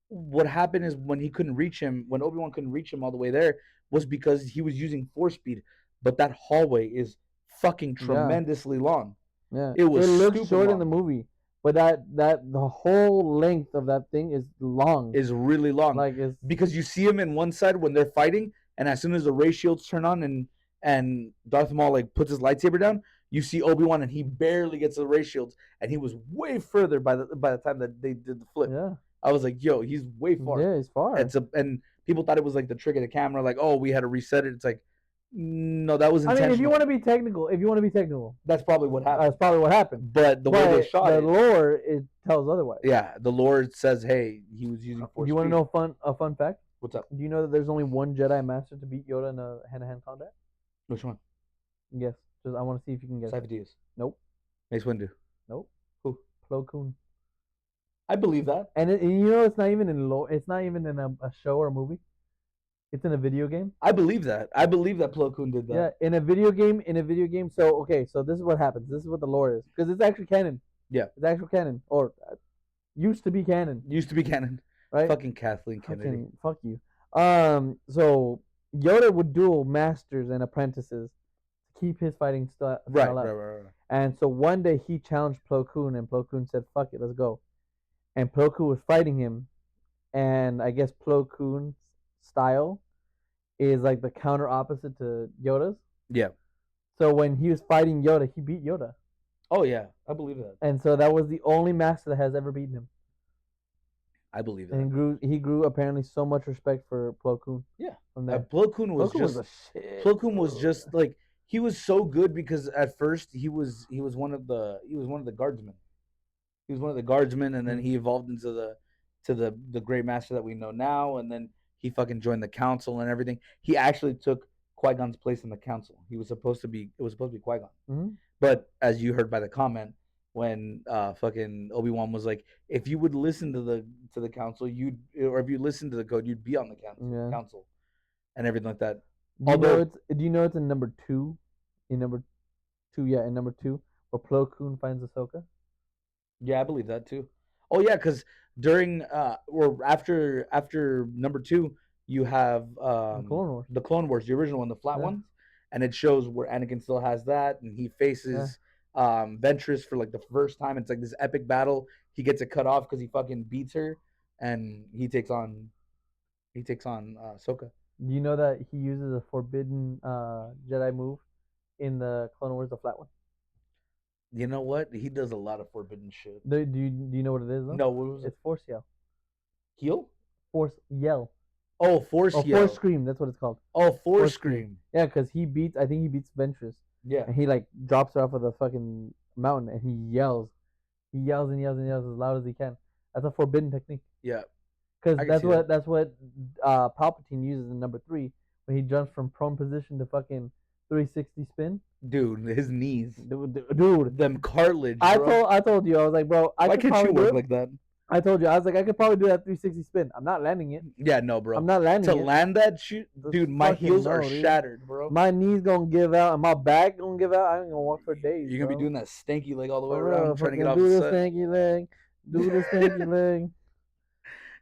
Speaker 1: what happened is when he couldn't reach him, when Obi-Wan couldn't reach him all the way there, was because he was using force speed. But that hallway is fucking tremendously long.
Speaker 2: Yeah.
Speaker 1: It
Speaker 2: looks short in the movie, but that the whole length of that thing is long.
Speaker 1: Is really long.
Speaker 2: Like it's
Speaker 1: because you see him in one side when they're fighting, and as soon as the ray shields turn on and Darth Maul like puts his lightsaber down, you see Obi-Wan and he barely gets the ray shields, and he was way further by the time that they did the flip.
Speaker 2: Yeah.
Speaker 1: I was like, yo, he's way far.
Speaker 2: Yeah, he's far.
Speaker 1: And people thought it was like the trick of the camera, like, oh, we had to reset it. It's like, no, that was intentional.
Speaker 2: I mean, if you want to be technical,
Speaker 1: that's probably what happened.
Speaker 2: That's probably what happened.
Speaker 1: But the way they shot
Speaker 2: the lore, it tells otherwise.
Speaker 1: Yeah, the lore says, hey, he was using force.
Speaker 2: Do you want to know a fun fact?
Speaker 1: What's up?
Speaker 2: Do you know that there's only one Jedi Master to beat Yoda in a hand-to-hand combat?
Speaker 1: Which one?
Speaker 2: Yes. Just I want to see if you can guess.
Speaker 1: Sifo Dyas.
Speaker 2: Nope.
Speaker 1: Mace Windu.
Speaker 2: Nope.
Speaker 1: Who?
Speaker 2: Plo Koon.
Speaker 1: I believe that.
Speaker 2: And it's not even in lore. It's not even in a show or a movie. It's in a video game.
Speaker 1: I believe that. I believe that Plo Koon did that.
Speaker 2: Yeah, in a video game. So okay, so this is what happens. This is what the lore is because it's actually canon.
Speaker 1: Yeah,
Speaker 2: it's actual canon, or used to be canon.
Speaker 1: Right? Fucking Kathleen Kennedy.
Speaker 2: Fuck you. So Yoda would duel masters and apprentices to keep his fighting style up.
Speaker 1: Right.
Speaker 2: And so one day he challenged Plo Koon, and Plo Koon said, "Fuck it, let's go." And Plo Koon was fighting him, and I guess Plo Koon's style is like the counter opposite to Yoda's.
Speaker 1: Yeah.
Speaker 2: So when he was fighting Yoda, he beat Yoda.
Speaker 1: Oh yeah, I believe that.
Speaker 2: And so that was the only master that has ever beaten him.
Speaker 1: I believe that.
Speaker 2: And he grew apparently so much respect for Plo Koon.
Speaker 1: Yeah. Plo Koon was just like, he was so good because at first he was one of the guardsmen. He was one of the guardsmen, and then he evolved into the great master that we know now, and then he fucking joined the council and everything. He actually took Qui-Gon's place in the council. It was supposed to be Qui-Gon.
Speaker 2: Mm-hmm.
Speaker 1: But as you heard by the comment, when fucking Obi-Wan was like, if you would listen to the council, or if you listen to the code, you'd be on the council, and everything like that.
Speaker 2: Do you know it's in number 2? In number 2, where Plo Koon finds Ahsoka.
Speaker 1: Yeah, I believe that too. Oh yeah, because during or after number two, you have
Speaker 2: The Clone Wars.
Speaker 1: the Clone Wars, the original one, the flat
Speaker 2: Yeah.
Speaker 1: ones, and it shows where Anakin still has that, and he
Speaker 2: Yeah.
Speaker 1: faces Ventress for like the first time. It's like this epic battle. He gets it cut off because he fucking beats her, and he takes on Ahsoka.
Speaker 2: Do you know that he uses a forbidden Jedi move in the Clone Wars, the flat one?
Speaker 1: You know what? He does a lot of forbidden shit.
Speaker 2: Do you know what it is though?
Speaker 1: No, what was it?
Speaker 2: It's Force Yell.
Speaker 1: Heal?
Speaker 2: Force Yell.
Speaker 1: Oh, Force
Speaker 2: Oh,
Speaker 1: Yell.
Speaker 2: Force Scream. That's what it's called.
Speaker 1: Oh, Force
Speaker 2: Force
Speaker 1: Scream.
Speaker 2: Yeah, because he beats. I think he beats Ventress,
Speaker 1: Yeah.
Speaker 2: and he like drops her off of the fucking mountain, and he yells. He yells and yells and yells as loud as he can. That's a forbidden technique.
Speaker 1: Yeah.
Speaker 2: Because
Speaker 1: I can
Speaker 2: that's
Speaker 1: see
Speaker 2: what
Speaker 1: that.
Speaker 2: Palpatine uses in number 3 when he jumps from prone position to fucking 360 spin.
Speaker 1: Dude, his knees.
Speaker 2: Dude,
Speaker 1: Them cartilage,
Speaker 2: I
Speaker 1: bro.
Speaker 2: told you, I was like, bro, I
Speaker 1: Why
Speaker 2: could
Speaker 1: can't you
Speaker 2: probably do
Speaker 1: work
Speaker 2: it.
Speaker 1: like that?
Speaker 2: I told you, I was like, I could probably do that 360 spin. I'm not landing it.
Speaker 1: Yeah, no, bro.
Speaker 2: I'm not landing
Speaker 1: To
Speaker 2: it.
Speaker 1: land that shoot,
Speaker 2: Just
Speaker 1: dude, my
Speaker 2: fucking
Speaker 1: heels are
Speaker 2: no, dude.
Speaker 1: shattered, bro.
Speaker 2: My knees gonna give out and my back gonna give out. I ain't gonna walk for days.
Speaker 1: You're gonna
Speaker 2: bro.
Speaker 1: be doing that stanky leg all the way
Speaker 2: For real,
Speaker 1: around trying to get
Speaker 2: fucking
Speaker 1: off
Speaker 2: do
Speaker 1: the
Speaker 2: the
Speaker 1: set.
Speaker 2: stanky leg. Do the stanky leg.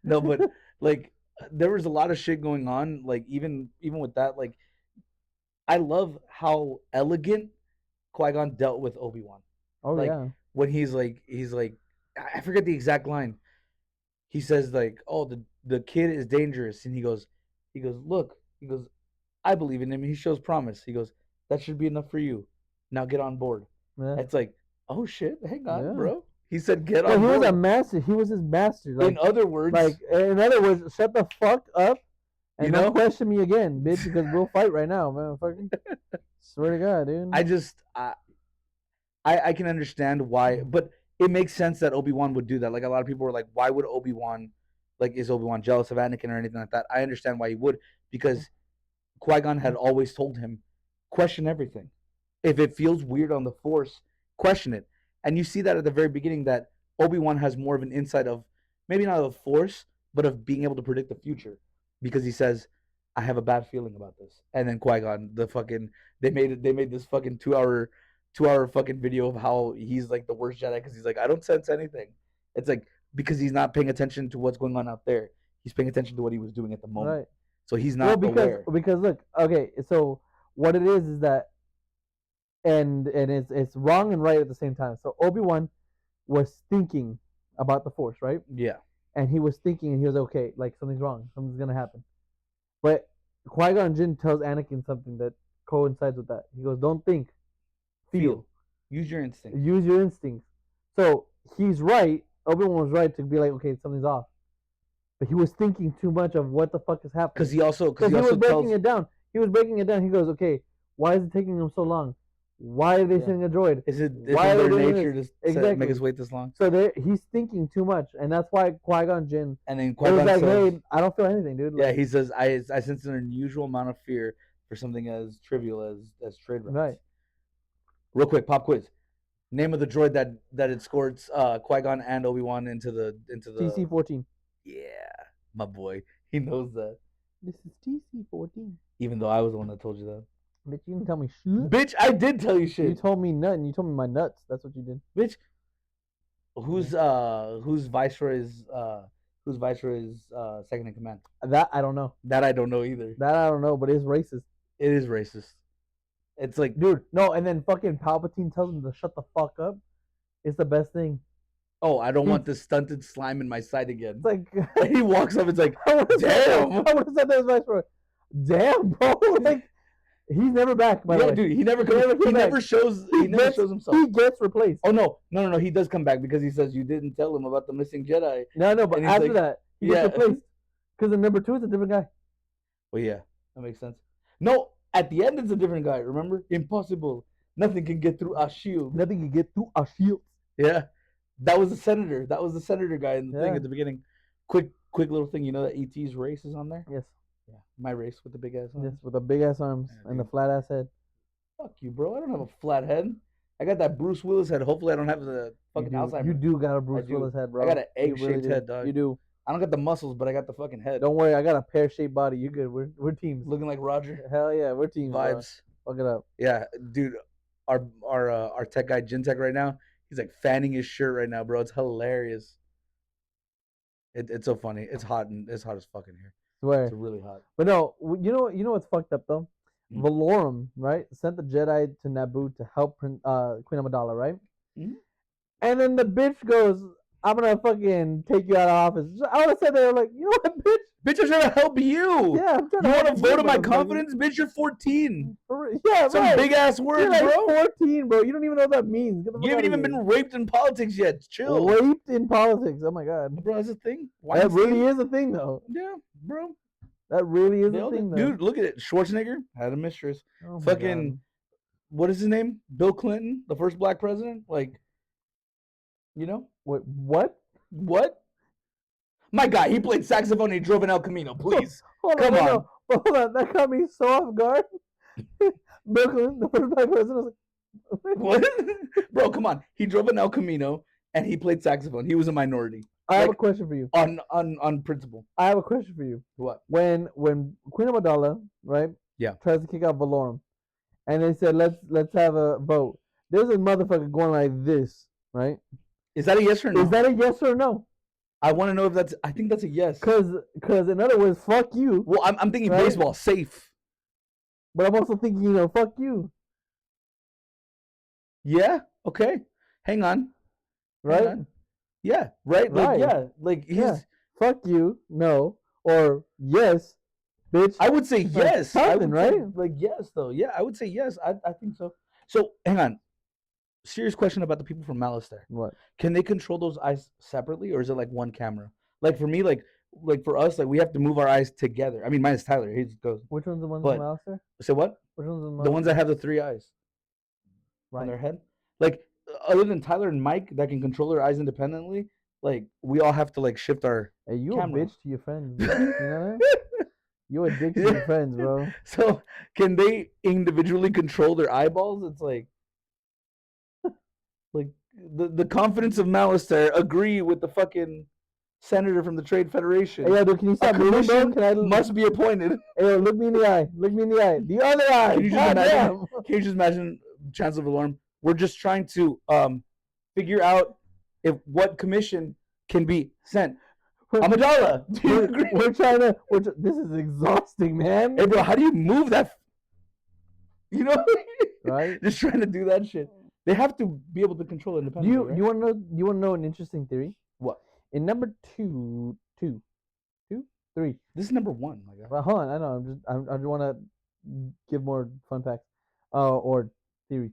Speaker 1: No, but like there was a lot of shit going on. Like even with that, like I love how elegant Qui-Gon dealt with Obi-Wan.
Speaker 2: Oh
Speaker 1: Like
Speaker 2: yeah.
Speaker 1: when he's like I forget the exact line. He says like, "Oh, the kid is dangerous," and he goes, "Look," he goes, "I believe in him. He shows promise." He goes, "That should be enough for you. Now get on board."
Speaker 2: Yeah.
Speaker 1: It's like, oh shit, hang on,
Speaker 2: Yeah.
Speaker 1: bro. He said, "Get
Speaker 2: Yeah,
Speaker 1: on
Speaker 2: he was a
Speaker 1: board."
Speaker 2: master. He was his master.
Speaker 1: In other words,
Speaker 2: In other words, shut the fuck up and
Speaker 1: you
Speaker 2: don't
Speaker 1: know,
Speaker 2: question me again, bitch, because we'll fight right now, man. Fucking swear to God, dude.
Speaker 1: I just I can understand why, but it makes sense that Obi-Wan would do that. Like a lot of people were like, why would Obi-Wan, like, is Obi-Wan jealous of Anakin or anything like that? I understand why he would, because Qui-Gon had always told him, question everything. If it feels weird on the Force, question it. And you see that at the very beginning that Obi-Wan has more of an insight of maybe not of the Force, but of being able to predict the future, because he says, "I have a bad feeling about this." And then Qui-Gon, they made this fucking 2 hour fucking video of how he's like the worst Jedi because he's like, I don't sense anything. It's like because he's not paying attention to what's going on out there. He's paying attention to what he was doing at the moment.
Speaker 2: Right.
Speaker 1: So he's
Speaker 2: Well,
Speaker 1: not aware.
Speaker 2: because look, okay, so what it is that and it's wrong and right at the same time. So Obi-Wan was thinking about the Force, right?
Speaker 1: Yeah.
Speaker 2: And he was thinking, and he was okay, like something's wrong, something's gonna happen. But Qui-Gon Jinn tells Anakin something that coincides with that. He goes, "Don't think, feel.
Speaker 1: Use your instinct.
Speaker 2: Use your instincts." So he's right. Obi-Wan was right to be like, okay, something's off. But he was thinking too much of what the fuck is happening.
Speaker 1: Because he also
Speaker 2: was breaking
Speaker 1: tells
Speaker 2: it down. He was breaking it down. He goes, okay, why is it taking him so long? Why are they
Speaker 1: Yeah.
Speaker 2: sending a droid?
Speaker 1: is it
Speaker 2: Why
Speaker 1: in
Speaker 2: are they
Speaker 1: their
Speaker 2: doing
Speaker 1: nature
Speaker 2: this?
Speaker 1: to
Speaker 2: Exactly.
Speaker 1: make us wait this long?
Speaker 2: So he's thinking too much, and that's why Qui-Gon Jinn
Speaker 1: And then
Speaker 2: it was
Speaker 1: Qui-Gon
Speaker 2: like,
Speaker 1: says,
Speaker 2: hey, I don't feel anything, dude.
Speaker 1: yeah,
Speaker 2: Like,
Speaker 1: he says, I sense an unusual amount of fear for something as trivial as trade routes.
Speaker 2: right.
Speaker 1: Real quick, pop quiz. Name of the droid that escorts Qui-Gon and Obi-Wan into the
Speaker 2: TC-14.
Speaker 1: Yeah, my boy. He knows that.
Speaker 2: This is TC-14.
Speaker 1: Even though I was the one that told you that.
Speaker 2: Bitch, you didn't tell me shit.
Speaker 1: Bitch, I did tell you shit.
Speaker 2: You told me nothing. You told me my nuts. That's what you did.
Speaker 1: Bitch. Who's Viceroy's second in command?
Speaker 2: That I don't know.
Speaker 1: That I don't know either.
Speaker 2: That I don't know, but it's racist.
Speaker 1: It is racist. It's like,
Speaker 2: dude, no, and then fucking Palpatine tells him to shut the fuck up. It's the best thing.
Speaker 1: oh, I don't want this stunted slime in my sight again.
Speaker 2: It's like
Speaker 1: And he walks up. It's like,
Speaker 2: I would have
Speaker 1: damn.
Speaker 2: said that as Viceroy. Damn, bro. Like he's never back. By the way,
Speaker 1: dude, he never shows. He never shows himself.
Speaker 2: He gets replaced.
Speaker 1: Oh no! He does come back because he says you didn't tell him about the missing Jedi.
Speaker 2: No, but
Speaker 1: And he's
Speaker 2: after
Speaker 1: like,
Speaker 2: that, he gets replaced because in number 2 it's a different guy.
Speaker 1: Well, yeah, that makes sense. No, at the end it's a different guy. Remember? Impossible. Nothing can get through our shield.
Speaker 2: Nothing can get through our shield.
Speaker 1: Yeah, that was the senator. That was the senator guy in the thing
Speaker 2: Yeah.
Speaker 1: at the beginning. Quick little thing. You know that ET's race is on there.
Speaker 2: Yes.
Speaker 1: Yeah, my race with the big ass arms.
Speaker 2: Yes, with the big ass arms
Speaker 1: Yeah,
Speaker 2: and the
Speaker 1: dude.
Speaker 2: flat ass head.
Speaker 1: Fuck you, bro. I don't have a flat head. I got that Bruce Willis head. Hopefully, I don't have the fucking Alzheimer's.
Speaker 2: You do got a Bruce
Speaker 1: do.
Speaker 2: Willis head, bro.
Speaker 1: I got an
Speaker 2: You
Speaker 1: egg-shaped
Speaker 2: really do.
Speaker 1: head, dog.
Speaker 2: You do.
Speaker 1: I don't got the muscles, but I got the fucking head.
Speaker 2: Don't worry, I got a pear-shaped body. You good? We're teams.
Speaker 1: Looking like Roger.
Speaker 2: Hell yeah, we're teams.
Speaker 1: Vibes.
Speaker 2: Bro. Fuck it up.
Speaker 1: Yeah, dude. Our tech guy, Gin Tech, right now, He's like fanning his shirt right now, bro. It's hilarious. It's so funny. It's hot and it's hot as fucking here.
Speaker 2: Swear.
Speaker 1: It's really hot.
Speaker 2: But no, you know what's fucked up though?
Speaker 1: Mm.
Speaker 2: Valorum, right, sent the Jedi to Naboo to help Queen Amidala, right?
Speaker 1: Mhm.
Speaker 2: And then the bitch goes, "I'm gonna fucking take you out of office." I would have said there like, you know what, bitch?
Speaker 1: Bitch, I'm trying to help you.
Speaker 2: Yeah, I'm trying
Speaker 1: You
Speaker 2: to
Speaker 1: want to
Speaker 2: help you,
Speaker 1: vote on my
Speaker 2: motherfucker.
Speaker 1: confidence? Bitch, you're 14.
Speaker 2: Yeah,
Speaker 1: Some
Speaker 2: right.
Speaker 1: big ass
Speaker 2: You're
Speaker 1: words,
Speaker 2: like
Speaker 1: bro.
Speaker 2: 14, bro. You don't even know what that means. Get the fuck
Speaker 1: You haven't
Speaker 2: out of
Speaker 1: even
Speaker 2: here.
Speaker 1: been raped in politics yet. Chill.
Speaker 2: Raped in politics. Oh my god.
Speaker 1: Bro, that's a thing.
Speaker 2: That really
Speaker 1: Weinstein?
Speaker 2: is a thing, though.
Speaker 1: Yeah, bro.
Speaker 2: That really is a
Speaker 1: Nailed it.
Speaker 2: thing, though.
Speaker 1: Dude, look at it. Schwarzenegger had a mistress.
Speaker 2: Oh my
Speaker 1: Fucking,
Speaker 2: god.
Speaker 1: what is his name? Bill Clinton, the first black president? Like, you know?
Speaker 2: Wait, what?
Speaker 1: What? My guy, he played saxophone and he drove an El Camino. Please.
Speaker 2: Hold
Speaker 1: Come
Speaker 2: on,
Speaker 1: on.
Speaker 2: no. Hold on. That caught me so off guard. Bill Clinton, the first black president, was like,
Speaker 1: What? Bro, come on. He drove an El Camino and he played saxophone. He was a minority.
Speaker 2: I have a
Speaker 1: Like,
Speaker 2: question for you.
Speaker 1: on principle.
Speaker 2: I have a question for you.
Speaker 1: What?
Speaker 2: When Queen Amidala, right?
Speaker 1: Yeah.
Speaker 2: Tries to kick out Valorum, and they said let's have a vote. There's a motherfucker going like this, right?
Speaker 1: Is that a yes or no?
Speaker 2: Is that a yes or no?
Speaker 1: I want to know if that's. I think that's a yes.
Speaker 2: Cause in other words, fuck you.
Speaker 1: Well, I'm thinking
Speaker 2: Right?
Speaker 1: baseball, safe.
Speaker 2: But I'm also thinking, you know, fuck you.
Speaker 1: Yeah. Okay. Hang on.
Speaker 2: Right?
Speaker 1: Hang on. Yeah. Right. Like
Speaker 2: Right.
Speaker 1: yeah. Like he's.
Speaker 2: Yeah. Fuck you. No. Or yes, bitch.
Speaker 1: I would say yes. I
Speaker 2: something,
Speaker 1: would say,
Speaker 2: right?
Speaker 1: like yes, though. Yeah, I would say yes. I think so. So hang on. Serious question about the people from Malice there.
Speaker 2: What?
Speaker 1: Can they control those eyes separately, or is it like one camera? Like for me, like for us, like we have to move our eyes together. I mean, minus Tyler, he just goes.
Speaker 2: Which one's the ones
Speaker 1: But-
Speaker 2: from Alistair?
Speaker 1: So what?
Speaker 2: Which one's
Speaker 1: The ones that have the three eyes on
Speaker 2: right?
Speaker 1: their head. Like other than Tyler and Mike that can control their eyes independently, like we all have to like shift our.
Speaker 2: Hey, you
Speaker 1: camera.
Speaker 2: a bitch to your friends, bro. You know that? You a dick to your friends, bro.
Speaker 1: So can they individually control their eyeballs? It's like the confidence of Malice there agree with the fucking senator from the Trade Federation.
Speaker 2: Hey, yo, dude, can you
Speaker 1: A
Speaker 2: stop moving, bro?
Speaker 1: commission
Speaker 2: Can I
Speaker 1: must be appointed.
Speaker 2: Hey, yo, look me in the eye. Look me in the eye. The other eye.
Speaker 1: Can you just
Speaker 2: God
Speaker 1: imagine?
Speaker 2: damn.
Speaker 1: Can you just imagine Chancellor Valorum? We're just trying to figure out if what commission can be sent. Amidala, do you agree?
Speaker 2: We're trying to. This is exhausting, man.
Speaker 1: Hey, bro, how do you move that? You know,
Speaker 2: Right?
Speaker 1: just trying to do that shit. They have to be able to control it
Speaker 2: Do
Speaker 1: independently.
Speaker 2: you
Speaker 1: right?
Speaker 2: you want to know? You want to know an interesting theory?
Speaker 1: What?
Speaker 2: In number 3.
Speaker 1: This is number one. My God.
Speaker 2: Well, hold on. I know. I just want to give more fun facts, or theory.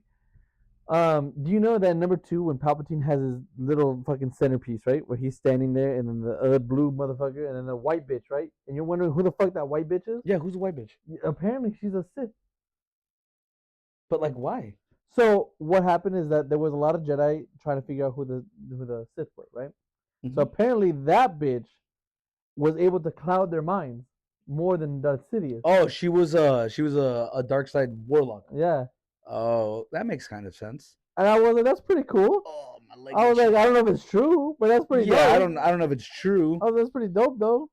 Speaker 2: Do you know that in number 2, when Palpatine has his little fucking centerpiece, right, where he's standing there, and then the other blue motherfucker, and then the white bitch, right, and you're wondering who the fuck that white bitch is?
Speaker 1: Yeah, who's the white bitch?
Speaker 2: Apparently, she's a Sith.
Speaker 1: But like, why?
Speaker 2: So what happened is that there was a lot of Jedi trying to figure out who the Sith were, right? So apparently that bitch was able to cloud their minds more than Darth Sidious.
Speaker 1: Oh, she was a dark side warlock.
Speaker 2: Yeah,
Speaker 1: Oh, that makes kind of sense.
Speaker 2: and I was like, that's pretty cool.
Speaker 1: Oh, my leg.
Speaker 2: I was like, I don't know if it's true, but that's pretty.
Speaker 1: Yeah,
Speaker 2: dope.
Speaker 1: I don't know if it's true.
Speaker 2: Oh, that's pretty dope though.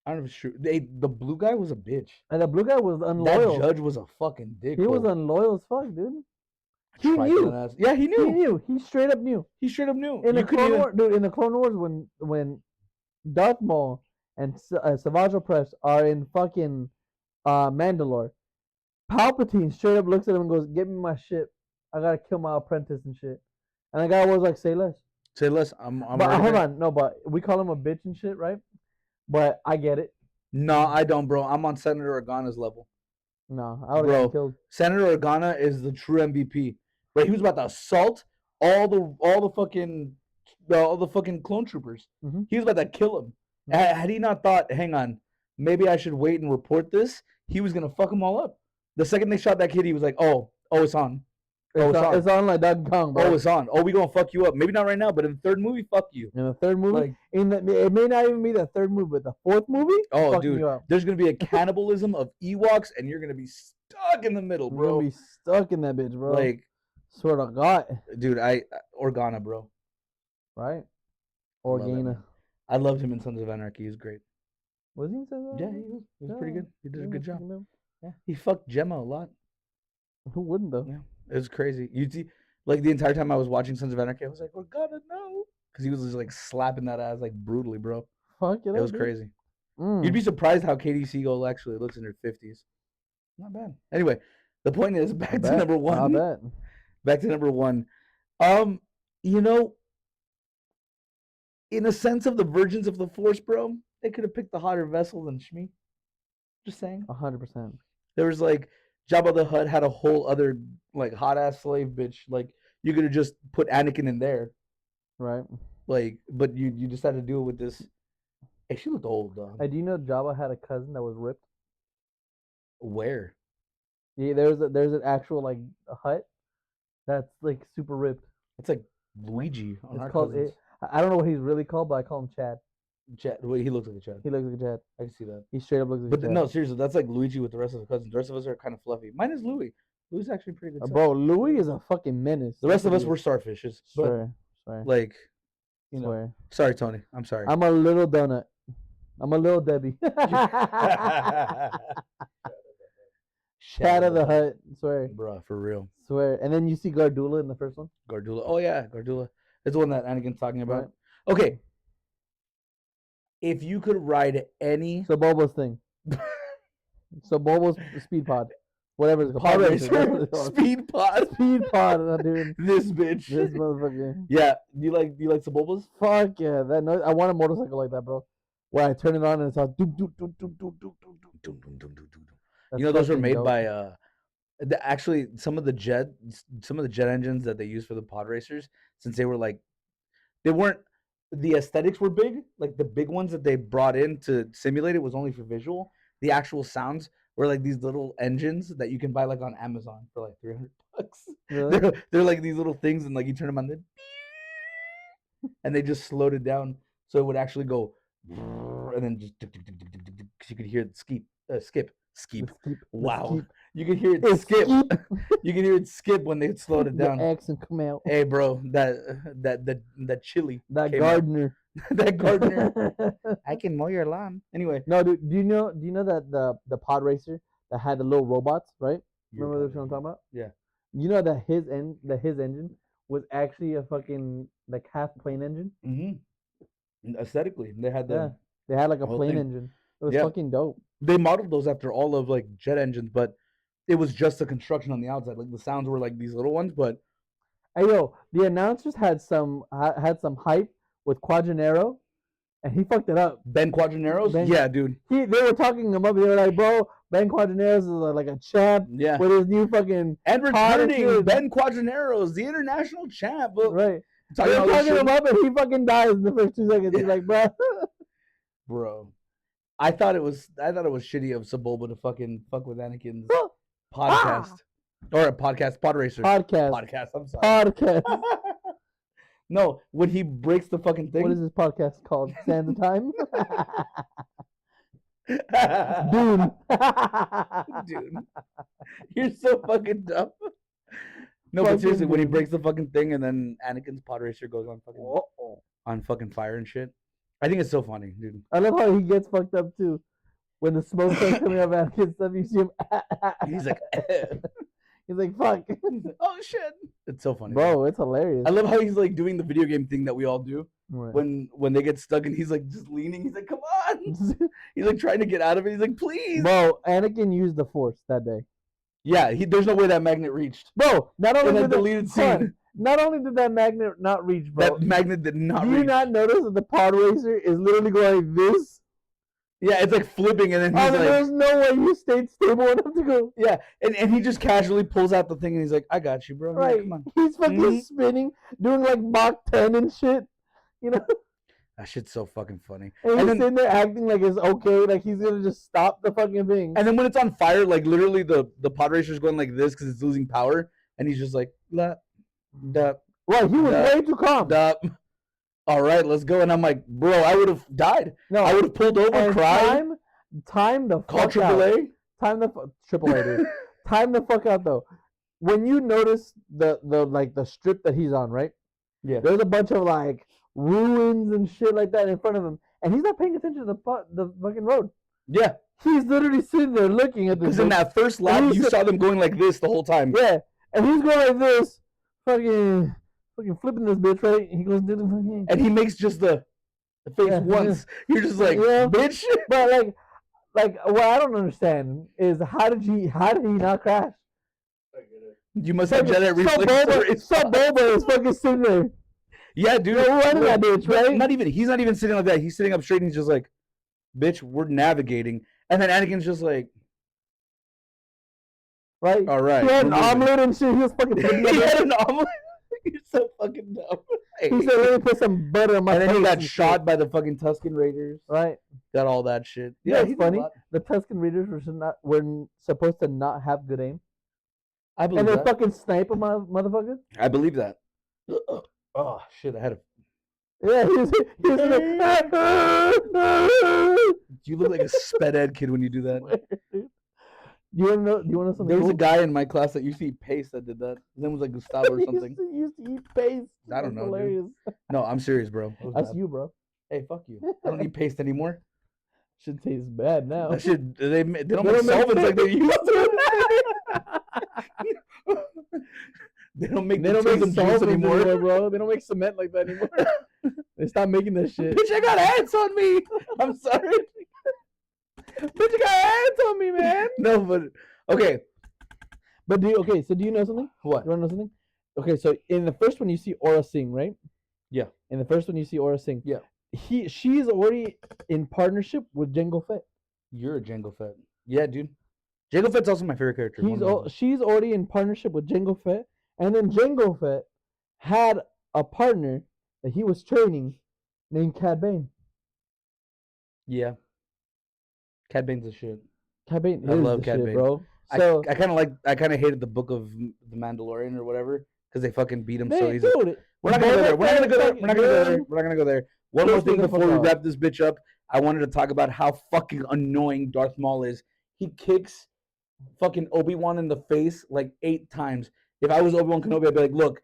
Speaker 1: I don't know if it's true. The blue guy was a bitch.
Speaker 2: And the blue guy was unloyal.
Speaker 1: That judge was a fucking dick.
Speaker 2: He was unloyal as fuck, dude. He knew.
Speaker 1: Yeah, he knew.
Speaker 2: He knew. He straight up knew.
Speaker 1: He straight up knew.
Speaker 2: In the
Speaker 1: You couldn't
Speaker 2: Clone
Speaker 1: even-
Speaker 2: Wars, dude, in the Clone Wars, when Darth Maul and Savage Opress are in fucking Mandalore, Palpatine straight up looks at him and goes, "Get me my ship. I gotta kill my apprentice and shit." And the guy was like, "Say less."
Speaker 1: Say less. I'm
Speaker 2: But
Speaker 1: already
Speaker 2: hold
Speaker 1: there.
Speaker 2: on, no, but we call him a bitch and shit, right? But I get it.
Speaker 1: No, I don't, bro. I'm on Senator Organa's level.
Speaker 2: No, I would
Speaker 1: Bro.
Speaker 2: have killed.
Speaker 1: Senator Organa is the true MVP. Right? He was about to assault all the fucking clone troopers.
Speaker 2: Mhm.
Speaker 1: He was about to kill him. Had he not thought, hang on, maybe I should wait and report this, he was gonna fuck them all up. The second they shot that kid, he was like, oh, it's on. Oh,
Speaker 2: It's on like Donkey Kong, bro.
Speaker 1: Oh, it's on. Oh, we gonna fuck you up. Maybe not right now, but in the third movie, fuck you.
Speaker 2: In the third movie,
Speaker 1: Like,
Speaker 2: it may not even be the third movie, but the fourth movie.
Speaker 1: oh,
Speaker 2: fucking
Speaker 1: dude,
Speaker 2: you up.
Speaker 1: there's gonna be a cannibalism of Ewoks, and you're gonna be stuck in the middle,
Speaker 2: You're
Speaker 1: bro.
Speaker 2: gonna be stuck in that bitch, bro.
Speaker 1: Like,
Speaker 2: swear to God,
Speaker 1: dude, Organa, bro.
Speaker 2: right?
Speaker 1: Love that
Speaker 2: Organa.
Speaker 1: man. I loved him in Sons of Anarchy. He was great.
Speaker 2: Was he in Sons of
Speaker 1: Yeah,
Speaker 2: Anarchy?
Speaker 1: he was pretty
Speaker 2: Yeah,
Speaker 1: good. He did a
Speaker 2: yeah,
Speaker 1: good job.
Speaker 2: fucking dope.
Speaker 1: Yeah, he fucked Gemma a lot.
Speaker 2: Who wouldn't though?
Speaker 1: Yeah, it was crazy. You see, Like the entire time I was watching Sons of Anarchy, I was like, we're gonna know, because he was just like slapping that ass like brutally, bro.
Speaker 2: Fuck
Speaker 1: It
Speaker 2: up,
Speaker 1: was
Speaker 2: dude.
Speaker 1: crazy. You'd be surprised how Katie Siegel actually looks in her 50s. Not bad. Anyway, the point is back to number one.
Speaker 2: I bet.
Speaker 1: Back to number one. You know, in a sense of the virgins of the Force, bro, they could have picked the hotter vessel than Shmi. Just saying.
Speaker 2: 100%.
Speaker 1: There was like Jabba the Hutt had a whole other like hot ass slave bitch. Like you could have just put Anakin in there.
Speaker 2: Right.
Speaker 1: Like, but you decided to do it with this. Hey, she looked old, dog.
Speaker 2: Hey, do you know Jabba had a cousin that was ripped?
Speaker 1: Where?
Speaker 2: Yeah, there's an actual like a hut that's like super ripped.
Speaker 1: It's like Luigi on
Speaker 2: It's
Speaker 1: our
Speaker 2: called
Speaker 1: cousins.
Speaker 2: I don't know what he's really called, but I call him Chad.
Speaker 1: Chad. Wait, he looks like a Chad.
Speaker 2: He looks like a Chad.
Speaker 1: I can see that.
Speaker 2: He straight up looks like
Speaker 1: But
Speaker 2: a Chad.
Speaker 1: no, seriously, that's like Luigi with the rest of the cousins. The rest of us are kind of fluffy. Mine is Louis. Louis is actually pretty good.
Speaker 2: Bro, Louis is a fucking menace.
Speaker 1: The rest of us were starfishes.
Speaker 2: Swear.
Speaker 1: Like, you know.
Speaker 2: Swear.
Speaker 1: Sorry, Tony. I'm sorry.
Speaker 2: I'm a little donut. I'm a little Debbie. Chad of the Hut. Swear.
Speaker 1: Bruh, for real.
Speaker 2: Swear. And then you see Gardula in the first one.
Speaker 1: Gardula. Oh, yeah, Gardula. It's the one that Anakin's talking about.
Speaker 2: Right.
Speaker 1: Okay. If you could ride any...
Speaker 2: So Bobo's thing. So Bobo's speed pod. Whatever it's called.
Speaker 1: Pod racer. Speed pod.
Speaker 2: Speed pod, dude.
Speaker 1: This bitch.
Speaker 2: This motherfucker.
Speaker 1: Yeah. Do you like Sebulbas?
Speaker 2: Fuck yeah. That noise. I want a motorcycle like that, bro. Where I turn it on and it's all doom doom doom doom doom doom doom doom doom doom doom. You know, those were made by actually some of the jet engines that they use for the pod racers, since they were like, they weren't, the aesthetics were big, like the big ones that they brought in to simulate it was only for visual. The actual sounds were like these little engines that you can buy like on Amazon for like $300. Really?
Speaker 1: They're like these little things, and like you turn them on, and they just slowed it down so it would actually go, and then just you could hear it skip. Wow, you can hear it skip. You can hear it skip when they slowed it down.
Speaker 2: The accent come out.
Speaker 1: Hey, bro, that chili.
Speaker 2: That gardener.
Speaker 1: That gardener. I can mow your lawn. Anyway,
Speaker 2: no, dude. Do you know that the pod racer that had the little robots, right? Remember what I'm talking about?
Speaker 1: Yeah.
Speaker 2: You know that his engine was actually a fucking like half plane engine.
Speaker 1: Mm-hmm. Aesthetically, they had
Speaker 2: they had like a plane engine. It was fucking dope.
Speaker 1: They modeled those after all of like jet engines, but it was just the construction on the outside. Like the sounds were like these little ones, but
Speaker 2: hey yo, the announcers had some hype with Quadranero, and he fucked it up.
Speaker 1: Ben Quadraneros? Yeah, dude.
Speaker 2: They were talking him up. They were like, bro, Ben Quadraneros is like a champ.
Speaker 1: Yeah.
Speaker 2: With his new fucking
Speaker 1: and returning Ben Quadraneros, the international champ. But
Speaker 2: right. They were talking him up, and he fucking dies in the first 2 seconds. He's like,
Speaker 1: bro. I thought it was shitty of Sebulba to fucking fuck with Anakin's podcast. Or a podcast, pod racer. Podcast, I'm sorry.
Speaker 2: Podcast.
Speaker 1: No, when he breaks the fucking thing.
Speaker 2: What is this podcast called? Sands of Time? Dune.
Speaker 1: Dune. You're so fucking dumb. No, but seriously, when he breaks the fucking thing and then Anakin's pod racer goes on fucking fire and shit. I think it's so funny, dude.
Speaker 2: I love how he gets fucked up too. When the smoke starts coming out of Anakin's stuff, you see him.
Speaker 1: He's like,
Speaker 2: he's like, fuck.
Speaker 1: He's like, oh shit. It's so funny.
Speaker 2: Bro, it's hilarious.
Speaker 1: I love how he's like doing the video game thing that we all do.
Speaker 2: Right.
Speaker 1: When they get stuck and he's like just leaning. He's like, come on. He's like trying to get out of it. He's like, please.
Speaker 2: Bro, Anakin used the Force that day.
Speaker 1: Yeah, there's no way that magnet reached.
Speaker 2: Bro, not only
Speaker 1: did deleted scene.
Speaker 2: Not only did that magnet not reach, bro.
Speaker 1: That magnet did not reach.
Speaker 2: Do you not notice that the pod racer is literally going like this?
Speaker 1: Yeah, it's like flipping, and then he's like,
Speaker 2: there's no way you stayed stable enough to go.
Speaker 1: Yeah, and he just casually pulls out the thing, and he's like, I got you, bro.
Speaker 2: Right.
Speaker 1: Yeah, come on.
Speaker 2: He's fucking spinning, doing like Mach 10 and shit. You know?
Speaker 1: That shit's so fucking funny.
Speaker 2: And he's sitting there acting like it's okay, like he's gonna just stop the fucking thing.
Speaker 1: And then when it's on fire, like literally the pod racer's going like this because it's losing power, and he's just like,
Speaker 2: Right, he was way too calm.
Speaker 1: All right, let's go. And I'm like, bro, I would have died. No, I would have pulled over, cried.
Speaker 2: Time the fuck
Speaker 1: out.
Speaker 2: AAA, dude. Time the fuck out though. When you notice the strip that he's on, right?
Speaker 1: Yeah.
Speaker 2: There's a bunch of like ruins and shit like that in front of him, and he's not paying attention to the fucking road.
Speaker 1: Yeah.
Speaker 2: He's literally sitting there looking at this.
Speaker 1: Because in that first lap, you saw them going like this the whole time.
Speaker 2: Yeah, and he's going like this, fucking flipping this bitch, right? He goes do the fucking,
Speaker 1: and he makes just the face once. You're just like, bitch.
Speaker 2: But what I don't understand is how did he not crash?
Speaker 1: You must have Jedi reflexes.
Speaker 2: So Boba is fucking sitting there.
Speaker 1: Yeah, dude.
Speaker 2: You're running that bitch, right?
Speaker 1: Not even. He's not even sitting like that. He's sitting up straight and he's just like, bitch, we're navigating. And then Anakin's just like,
Speaker 2: right?
Speaker 1: All right.
Speaker 2: He had an omelet and shit. He was fucking
Speaker 1: he had an omelet? You're so fucking dumb.
Speaker 2: He said, let me put some butter on my face.
Speaker 1: And then he got shot by the fucking Tusken Raiders.
Speaker 2: Right.
Speaker 1: Got all that shit.
Speaker 2: Yeah, it's funny. The Tusken Raiders were supposed to not have good aim.
Speaker 1: I believe
Speaker 2: that. And they fucking snipe a motherfucker?
Speaker 1: I believe that. Oh, shit. I had a...
Speaker 2: Yeah, he was like...
Speaker 1: You look like a sped ed kid when you do that.
Speaker 2: Do you want to know something?
Speaker 1: There was a guy in my class that used to eat paste that did that. His name was like Gustavo or something.
Speaker 2: He used to eat paste.
Speaker 1: I don't know. Hilarious. No, I'm serious, bro.
Speaker 2: That's you, bro.
Speaker 1: Hey, fuck you. I don't eat paste anymore.
Speaker 2: Should taste bad now.
Speaker 1: That shit. They don't make solvents like they used to. They don't make solvents anymore,
Speaker 2: bro. They don't make cement like that anymore. They stopped making that shit.
Speaker 1: Bitch, I got ants on me. I'm sorry. Bitch, you got ants on me, man. No, but okay.
Speaker 2: But do you know something?
Speaker 1: What?
Speaker 2: You want to know something? Okay, so in the first one you see Aura Singh, right?
Speaker 1: Yeah.
Speaker 2: In the first one you see Aura Singh.
Speaker 1: Yeah.
Speaker 2: She's already in partnership with Jango Fett.
Speaker 1: You're a Jango Fett. Yeah, dude. Jango Fett's also my favorite character.
Speaker 2: She's already in partnership with Jango Fett, and then Jango Fett had a partner that he was training named Cad Bane.
Speaker 1: Yeah. Cad Bane's a shit.
Speaker 2: Cad Bane I love Cad Bane, bro.
Speaker 1: So I kind of hated the book of the Mandalorian or whatever because they fucking beat him so easy. We're not gonna go there. One more thing before we wrap this bitch up. I wanted to talk about how fucking annoying Darth Maul is. He kicks fucking Obi-Wan in the face like 8 times. If I was Obi-Wan Kenobi, I'd be like, look,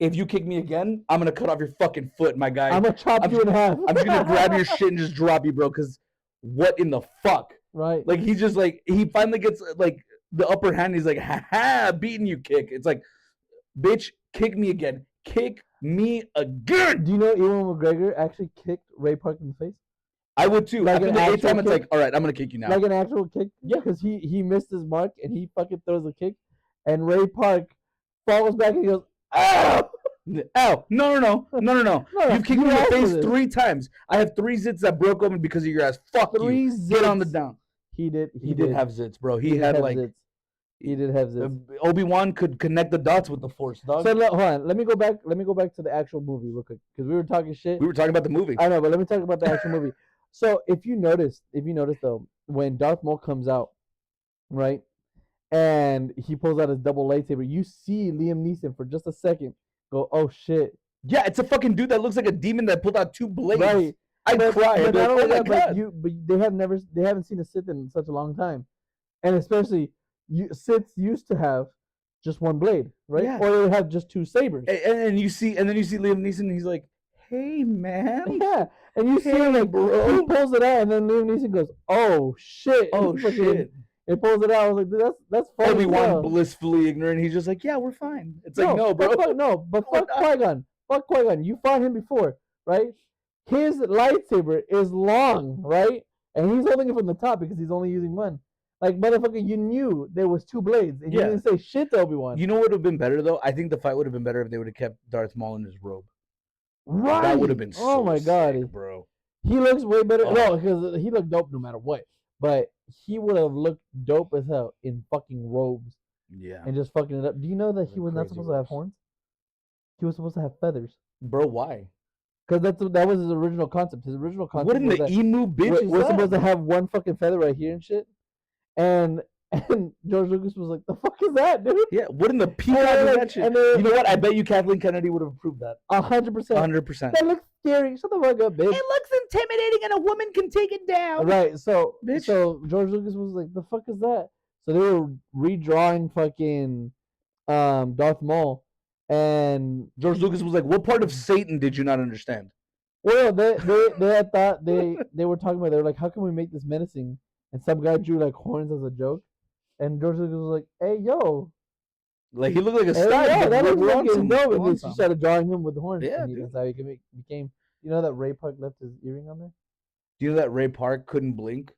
Speaker 1: if you kick me again, I'm gonna cut off your fucking foot, my guy.
Speaker 2: I'm gonna chop you in half.
Speaker 1: I'm just gonna grab your shit and just drop you, bro. Because what in the fuck?
Speaker 2: Right.
Speaker 1: Like he's just like he finally gets like the upper hand. He's like, ha, beating you, kick. It's like, bitch, kick me again. Kick me again.
Speaker 2: Do you know Ewan McGregor actually kicked Ray Park in the face?
Speaker 1: I would too.
Speaker 2: Like
Speaker 1: after the 8th time, it's like, all right, I'm gonna kick you now.
Speaker 2: Like an actual kick? Yeah. Because he missed his mark and he fucking throws a kick, and Ray Park falls back and he goes, ow!
Speaker 1: Ow! No. You've kicked me in the face 3 times. I have 3 zits that broke open because of your ass. Fuck 3 you. Zits. Get on the down.
Speaker 2: He did
Speaker 1: have zits, bro. He had like
Speaker 2: zits. He did have zits.
Speaker 1: Obi-Wan could connect the dots with the Force, dog.
Speaker 2: So hold on. Let me go back to the actual movie real quick because we were talking shit.
Speaker 1: We were talking about the movie.
Speaker 2: I know, but let me talk about the actual movie. So if you notice though, when Darth Maul comes out, right, and he pulls out his double lightsaber, you see Liam Neeson for just a second go, oh shit.
Speaker 1: Yeah, it's a fucking dude that looks like a demon that pulled out 2 blades.
Speaker 2: Right.
Speaker 1: I'd cry.
Speaker 2: But not only that, but they haven't seen a Sith in such a long time, and especially Siths used to have just 1 blade, right? Yeah. Or they have just 2 sabers.
Speaker 1: And then you see Liam Neeson, and he's like, "Hey, man."
Speaker 2: Yeah, and you see him like, bro. He pulls it out, and then Liam Neeson goes, "Oh shit!
Speaker 1: Oh shit!"
Speaker 2: It pulls it out. I was like, dude, that's funny.
Speaker 1: Obi-Wan blissfully ignorant. He's just like, "Yeah, we're fine." It's like, no, bro.
Speaker 2: But fuck Qui-Gon. Fuck Qui-Gon. You fought him before, right? His lightsaber is long, right? And he's holding it from the top because he's only using 1. Like, motherfucker, you knew there was 2 blades, and you didn't say shit to Obi-Wan.
Speaker 1: You know what would have been better, though? I think the fight would have been better if they would have kept Darth Maul in his robe.
Speaker 2: Right.
Speaker 1: That would have been so
Speaker 2: my God,
Speaker 1: sick, bro.
Speaker 2: He looks way better. No, because he looked dope no matter what. But he would have looked dope as hell in fucking robes.
Speaker 1: Yeah.
Speaker 2: And just fucking it up. Do you know that he was not supposed to have horns? He was supposed to have feathers.
Speaker 1: Bro, why?
Speaker 2: Because that was his original concept. His original concept
Speaker 1: was the emu bitch
Speaker 2: was supposed to have 1 fucking feather right here and shit. And George Lucas was like, the fuck is that, dude?
Speaker 1: Yeah, wouldn't the peacock of that shit? You know what? I bet you Kathleen Kennedy would have approved that.
Speaker 2: 100%.
Speaker 1: 100%.
Speaker 2: That looks scary. Shut the fuck up, bitch.
Speaker 1: It looks intimidating and a woman can take it down.
Speaker 2: Right, so George Lucas was like, the fuck is that? So they were redrawing fucking Darth Maul, and
Speaker 1: George Lucas was like, what part of Satan did you not understand?
Speaker 2: Well, they had thought they were talking about, they were like, how can we make this menacing? And some guy drew like horns as a joke. And George Lucas was like, hey, yo,
Speaker 1: Like he looked like a
Speaker 2: Hell
Speaker 1: stud,
Speaker 2: yeah,
Speaker 1: but
Speaker 2: that looks
Speaker 1: we're on
Speaker 2: fucking
Speaker 1: some.
Speaker 2: dope.
Speaker 1: We're
Speaker 2: And
Speaker 1: on
Speaker 2: then she
Speaker 1: some.
Speaker 2: started drawing him with the horns,
Speaker 1: Yeah,
Speaker 2: and
Speaker 1: dude.
Speaker 2: that's how he became. You know that Ray Park left his earring on there.
Speaker 1: Do you know that Ray Park couldn't blink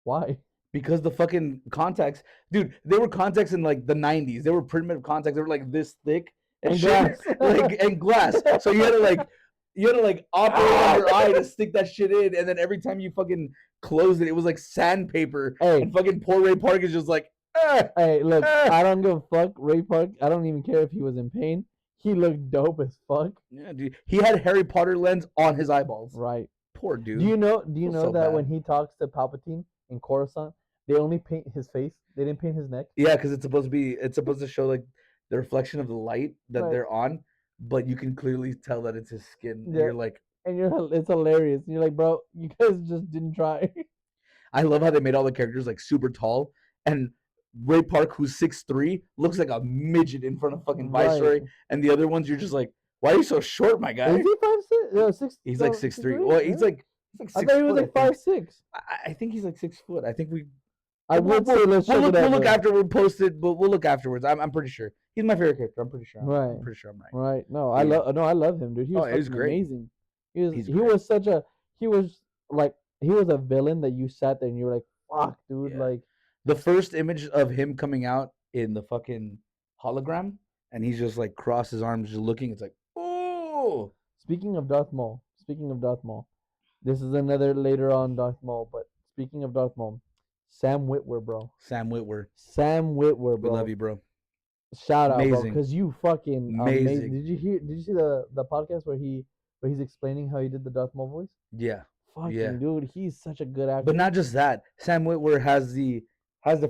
Speaker 2: Why?
Speaker 1: because the fucking contacts, dude? They were contacts in like the '90s. They were primitive contacts. They were like this thick and
Speaker 2: And
Speaker 1: shit,
Speaker 2: glass.
Speaker 1: like and glass. So you had to like operate on your eye to stick that shit in, and then every time you fucking closed it, it was like sandpaper.
Speaker 2: Hey.
Speaker 1: And fucking poor Ray Park is just like,
Speaker 2: Hey, look, I don't give a fuck. Ray Park, I don't even care if he was in pain. He looked dope as fuck.
Speaker 1: Yeah, dude. He had Harry Potter lens on his eyeballs.
Speaker 2: Right.
Speaker 1: Poor dude.
Speaker 2: Do you know
Speaker 1: so
Speaker 2: that
Speaker 1: bad.
Speaker 2: when he talks to Palpatine in Coruscant, they only paint his face. They didn't paint his neck.
Speaker 1: Yeah, because it's supposed to show like the reflection of the light that
Speaker 2: Right.
Speaker 1: they're on, but you can clearly tell that it's his skin. And
Speaker 2: Yeah.
Speaker 1: you're like,
Speaker 2: And it's hilarious. And you're like, bro, you guys just didn't try.
Speaker 1: I love how they made all the characters like super tall, and Ray Park, who's 6'3", looks like a midget in front of fucking Viceroy,
Speaker 2: Right.
Speaker 1: and the other ones you're just like, why are you so short, my guy?
Speaker 2: Is he 5'6"? No, 6.
Speaker 1: He's
Speaker 2: no,
Speaker 1: like 6'3".
Speaker 2: 6'3"?
Speaker 1: Well,
Speaker 2: Yeah.
Speaker 1: he's like
Speaker 2: I
Speaker 1: 6
Speaker 2: thought he was
Speaker 1: foot,
Speaker 2: like
Speaker 1: I think.
Speaker 2: 5'6".
Speaker 1: I think he's like 6 foot. I think we.
Speaker 2: I would say let's check
Speaker 1: We'll
Speaker 2: it out.
Speaker 1: look
Speaker 2: though.
Speaker 1: after we post it, but we'll look afterwards. I'm pretty sure he's my favorite character. I'm pretty sure.
Speaker 2: Right.
Speaker 1: I'm pretty sure I'm right.
Speaker 2: Right. No,
Speaker 1: Yeah.
Speaker 2: I love him, dude. He was
Speaker 1: Oh, he was
Speaker 2: fucking
Speaker 1: great.
Speaker 2: amazing. He
Speaker 1: He's
Speaker 2: was
Speaker 1: great.
Speaker 2: such a he was a villain that you sat there and you were like, fuck, dude,
Speaker 1: Yeah.
Speaker 2: like
Speaker 1: The first image of him coming out in the fucking hologram, and he's just like crossed his arms, just looking. It's like, oh.
Speaker 2: Speaking of Darth Maul, this is another later on Darth Maul, but speaking of Darth Maul, Sam Witwer, bro.
Speaker 1: Sam Witwer.
Speaker 2: We
Speaker 1: We love you, bro.
Speaker 2: Shout out, bro,
Speaker 1: Amazing.
Speaker 2: because you fucking
Speaker 1: Amazing.
Speaker 2: Did you see the podcast where he's explaining how he did the Darth Maul voice?
Speaker 1: Yeah.
Speaker 2: Fucking
Speaker 1: Yeah.
Speaker 2: dude, he's such a good actor.
Speaker 1: But not just that. Sam Witwer has the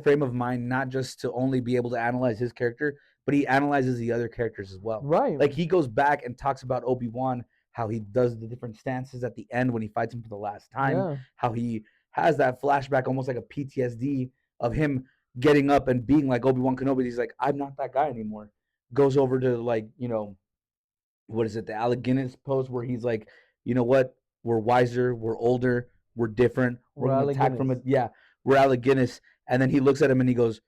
Speaker 1: frame of mind not just to only be able to analyze his character, but he analyzes the other characters as well.
Speaker 2: Right.
Speaker 1: Like he goes back and talks about Obi-Wan, how he does the different stances at the end when he fights him for the last time,
Speaker 2: Yeah.
Speaker 1: how he has that flashback almost like a PTSD of him getting up and being like Obi-Wan Kenobi. He's like, I'm not that guy anymore. Goes over to like, what is it, the Alec Guinness post where he's like, you know what? We're wiser, we're older, we're different. We're gonna
Speaker 2: Alec
Speaker 1: attack from
Speaker 2: Guinness.
Speaker 1: it. Yeah, we're Alec Guinness. And then he looks at him and he goes,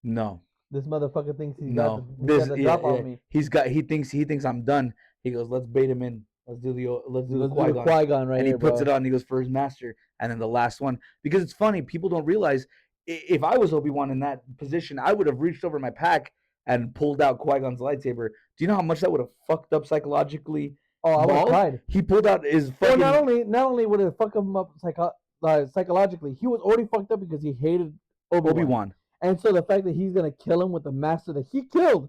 Speaker 1: no,
Speaker 2: This motherfucker thinks he's
Speaker 1: no,
Speaker 2: got the drop on me.
Speaker 1: He thinks I'm done. He goes, let's bait him in. Let's do the Qui-Gon.
Speaker 2: Qui-Gon right
Speaker 1: And
Speaker 2: here,
Speaker 1: he puts
Speaker 2: bro.
Speaker 1: it on. He goes for his master. And then the last one, because it's funny, people don't realize if I was Obi-Wan in that position, I would have reached over my pack and pulled out Qui-Gon's lightsaber. Do you know how much that would have fucked up psychologically?
Speaker 2: Oh, I would have
Speaker 1: Maul?
Speaker 2: cried.
Speaker 1: He pulled out his
Speaker 2: Well,
Speaker 1: fucking.
Speaker 2: not only would it fuck him up psychologically, he was already fucked up because he hated Obi-Wan. And so the fact that he's gonna kill him with the master that he killed,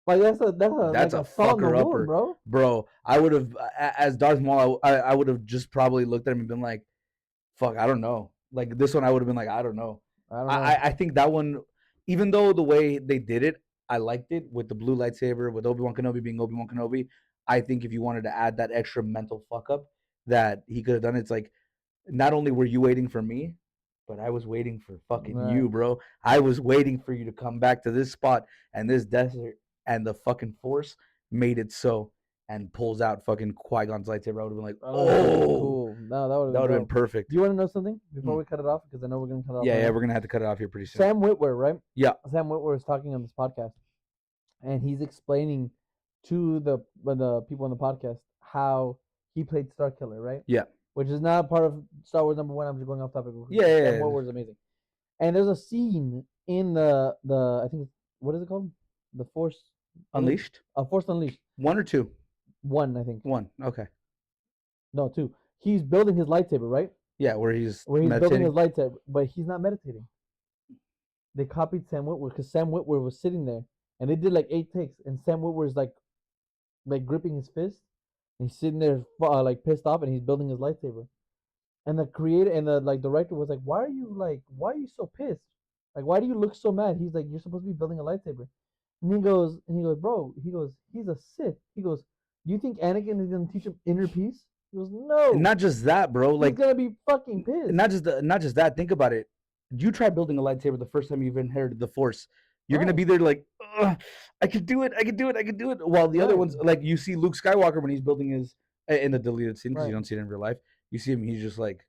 Speaker 2: like that's a
Speaker 1: fucker upper,
Speaker 2: bro.
Speaker 1: Bro, I would have, as Darth Maul, I would have just probably looked at him and been like, "Fuck, I don't know." Like this one, I would have been like, "I don't know." I think that one, even though the way they did it, I liked it with the blue lightsaber, with Obi-Wan Kenobi being Obi-Wan Kenobi. I think if you wanted to add that extra mental fuck up that he could have done, it's like, not only were you waiting for me, but I was waiting for fucking you, bro. I was waiting for you to come back to this spot and this desert, and the fucking Force made it so, and pulls out fucking Qui-Gon's lightsaber. I would have been like, oh,
Speaker 2: cool. No, that
Speaker 1: would have been perfect.
Speaker 2: Do you want to know something before we cut it off? Because I know we're gonna cut it off.
Speaker 1: Yeah, we're gonna have to cut it off here pretty soon.
Speaker 2: Sam Witwer, right?
Speaker 1: Yeah.
Speaker 2: Sam Witwer is talking on this podcast, and he's explaining to the people on the podcast how he played Starkiller, right?
Speaker 1: Yeah.
Speaker 2: Which is not part of Star Wars #1. I'm just going off topic.
Speaker 1: Yeah.
Speaker 2: Sam Witwer is amazing. And there's a scene in the I think what is it called? The Force
Speaker 1: Unleashed.
Speaker 2: Force Unleashed.
Speaker 1: 1 or 2?
Speaker 2: 1, I think.
Speaker 1: 1. Okay.
Speaker 2: No, 2. He's building his lightsaber, right?
Speaker 1: Yeah, where he's
Speaker 2: building his lightsaber, but he's not meditating. They copied Sam Witwer because Sam Witwer was sitting there, and they did like 8 takes, and Sam Witwer is like gripping his fist, and he's sitting there like pissed off, and he's building his lightsaber. And the creator and the director was like, why are you so pissed? Like, why do you look so mad? He's like, you're supposed to be building a lightsaber. And he goes, bro, he's a Sith. He goes, do you think Anakin is gonna teach him inner peace? He goes, no.
Speaker 1: And not just that, bro. Like,
Speaker 2: he's gonna be fucking pissed.
Speaker 1: Not just that. Think about it. You try building a lightsaber the first time you've inherited the Force. You're gonna be there like, I could do it. While the other ones, like you see Luke Skywalker when he's building his in the deleted scene because you don't see it in real life. You see him, he's just like,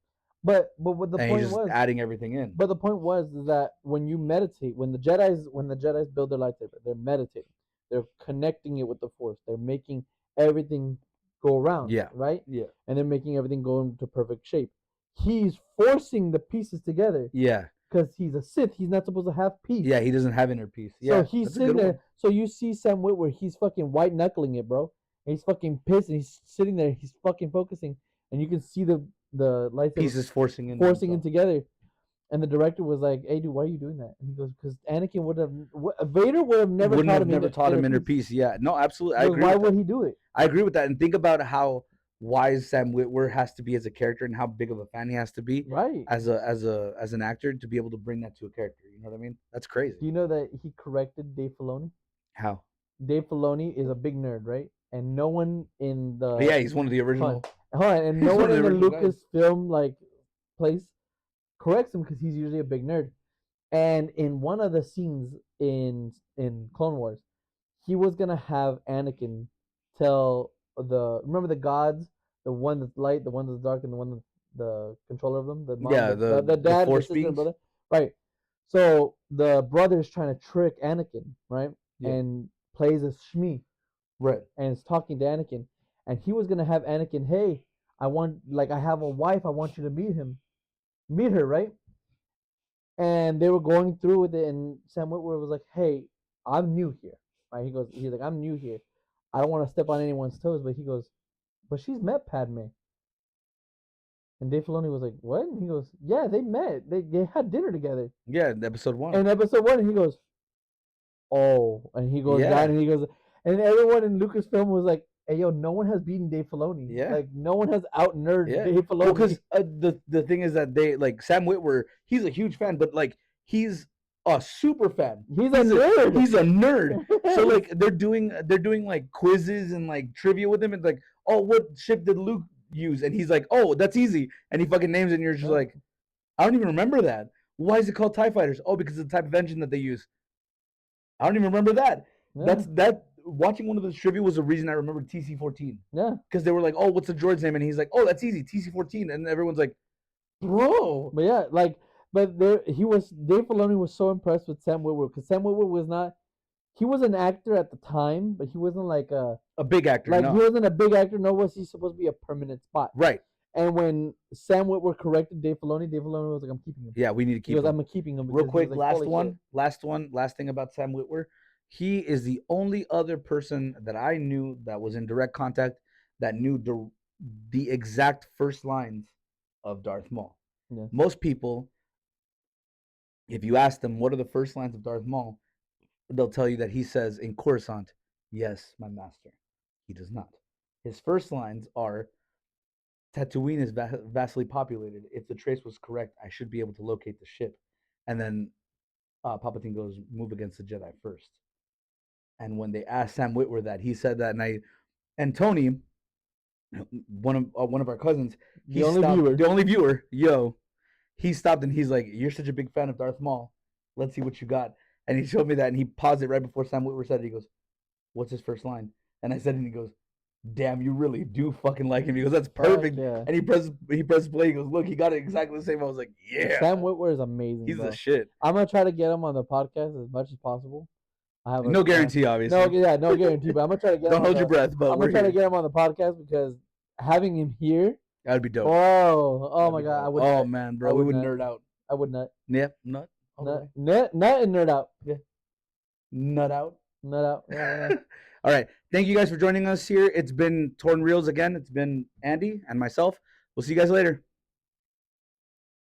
Speaker 2: But what the
Speaker 1: and he's
Speaker 2: point
Speaker 1: just
Speaker 2: was,
Speaker 1: adding everything in.
Speaker 2: but the point was that when you meditate, when the Jedi's build their lightsaber, they're meditating. They're connecting it with the Force. They're making everything go around,
Speaker 1: Yeah.
Speaker 2: right?
Speaker 1: Yeah.
Speaker 2: And they're making everything go into perfect shape. He's forcing the pieces together
Speaker 1: Yeah.
Speaker 2: because he's a Sith. He's not supposed to have peace.
Speaker 1: Yeah, he doesn't have inner peace.
Speaker 2: So
Speaker 1: Yeah,
Speaker 2: he's
Speaker 1: that's a
Speaker 2: sitting
Speaker 1: good
Speaker 2: there.
Speaker 1: one.
Speaker 2: So you see Sam Witwer, he's fucking white knuckling it, bro. And he's fucking pissed, and he's sitting there. He's fucking focusing, and you can see the lightsaber
Speaker 1: Pieces forcing in.
Speaker 2: forcing it together. And the director was like, "Hey, dude, why are you doing that?" And he goes, "Because Anakin would have, Vader would have never
Speaker 1: Wouldn't
Speaker 2: taught
Speaker 1: have
Speaker 2: him
Speaker 1: never taught him inner peace. Yeah, no, absolutely. I
Speaker 2: He goes,
Speaker 1: agree.
Speaker 2: why
Speaker 1: with
Speaker 2: would
Speaker 1: that.
Speaker 2: he do it?
Speaker 1: I agree with that. And think about how wise Sam Witwer has to be as a character, and how big of a fan he has to be
Speaker 2: Right.
Speaker 1: as an actor to be able to bring that to a character. You know what I mean? That's crazy.
Speaker 2: Do you know that he corrected Dave Filoni?
Speaker 1: How?
Speaker 2: Dave Filoni is a big nerd, right? And no one in the
Speaker 1: Yeah, he's one of the original.
Speaker 2: hold on, and no
Speaker 1: He's
Speaker 2: one
Speaker 1: one of
Speaker 2: in
Speaker 1: the
Speaker 2: the
Speaker 1: original guys.
Speaker 2: Lucasfilm like place corrects him because he's usually a big nerd. And in one of the scenes in Clone Wars, he was gonna have Anakin tell remember the gods, the one that's light, the one that's dark, and the one that's the controller of them, the mom,
Speaker 1: Yeah,
Speaker 2: the
Speaker 1: the
Speaker 2: dad, the
Speaker 1: Force
Speaker 2: sister, and
Speaker 1: beings.
Speaker 2: brother, right? So the brother's trying to trick Anakin, right?
Speaker 1: Yeah.
Speaker 2: And plays a Shmi,
Speaker 1: Right.
Speaker 2: and is talking to Anakin, and he was gonna have Anakin, hey, I have a wife, I want you to meet her, right? And they were going through with it, and Sam Witwer was like, "Hey, I'm new here." Right? He's like, "I'm new here. I don't want to step on anyone's toes," but he goes, "But she's met Padme." And Dave Filoni was like, "What?" And he goes, "Yeah, they met. They had dinner together."
Speaker 1: Yeah, episode 1.
Speaker 2: And episode 1, and he goes, "Oh," and he goes down,
Speaker 1: Yeah.
Speaker 2: and he goes, and everyone in Lucasfilm was like, "Hey, yo, no one has beaten Dave Filoni.
Speaker 1: Yeah.
Speaker 2: Like, no one has out nerd
Speaker 1: Yeah.
Speaker 2: Dave Filoni."
Speaker 1: Because the thing is that they like Sam Witwer. He's a huge fan, but like he's a super fan.
Speaker 2: He's a nerd.
Speaker 1: He's a nerd. So like they're doing like quizzes and like trivia with him, and like, oh, what ship did Luke use? And he's like, oh, that's easy, and he fucking names it, and you're just
Speaker 2: Yeah.
Speaker 1: like, I don't even remember that. Why is it called TIE fighters? Oh, because of the type of engine that they use. I don't even remember that.
Speaker 2: Yeah.
Speaker 1: That watching one of those trivia was the reason I remembered TC-14.
Speaker 2: Yeah.
Speaker 1: Because they were like, oh, what's the droid's name? And he's like, oh, that's easy, TC-14. And everyone's like, bro.
Speaker 2: But yeah, like, but there Dave Filoni was so impressed with Sam Witwer because Sam Witwer was not, he was an actor at the time, but he wasn't like a
Speaker 1: big actor.
Speaker 2: like
Speaker 1: no.
Speaker 2: he wasn't a big actor, nor was he supposed to be a permanent spot.
Speaker 1: Right.
Speaker 2: And when Sam Witwer corrected Dave Filoni was like, "I'm keeping him."
Speaker 1: Yeah, we need to keep him.
Speaker 2: I'm keeping him.
Speaker 1: Real quick,
Speaker 2: like,
Speaker 1: last thing about Sam Witwer. He is the only other person that I knew that was in direct contact that knew the exact first lines of Darth Maul.
Speaker 2: Yeah.
Speaker 1: Most people, if you ask them what are the first lines of Darth Maul, they'll tell you that he says in Coruscant, "Yes, my master." He does not. His first lines are, "Tatooine is vastly populated. If the trace was correct, I should be able to locate the ship." And then Palpatine goes, "Move against the Jedi first." And when they asked Sam Witwer that, he said that night. And Tony, one of our cousins, the only viewer, he stopped and he's like, "You're such a big fan of Darth Maul. Let's see what you got." And he showed me that, and he paused it right before Sam Witwer said it. He goes, "What's his first line?" And I said it, and he goes, "Damn, you really do fucking like him." He goes, "That's perfect."
Speaker 2: Yeah.
Speaker 1: And he pressed play. He goes, "Look, he got it exactly the same." I was like, "Yeah."
Speaker 2: Sam Witwer is amazing.
Speaker 1: He's
Speaker 2: bro.
Speaker 1: the shit.
Speaker 2: I'm gonna try to get him on the podcast as much as possible. I have
Speaker 1: no guarantee, obviously.
Speaker 2: No guarantee. But I'm gonna try to get.
Speaker 1: Don't hold your breath. But
Speaker 2: I'm gonna try to get him on the podcast because having him here,
Speaker 1: that'd be dope.
Speaker 2: Oh my god, I would.
Speaker 1: Oh man, bro, we would nerd out.
Speaker 2: I would nut.
Speaker 1: Yeah, nut.
Speaker 2: Nut and nerd out.
Speaker 1: Yeah. Nut out.
Speaker 2: Nut out. Yeah.
Speaker 1: All right. Thank you guys for joining us here. It's been Torn Reels again. It's been Andy and myself. We'll see you guys later.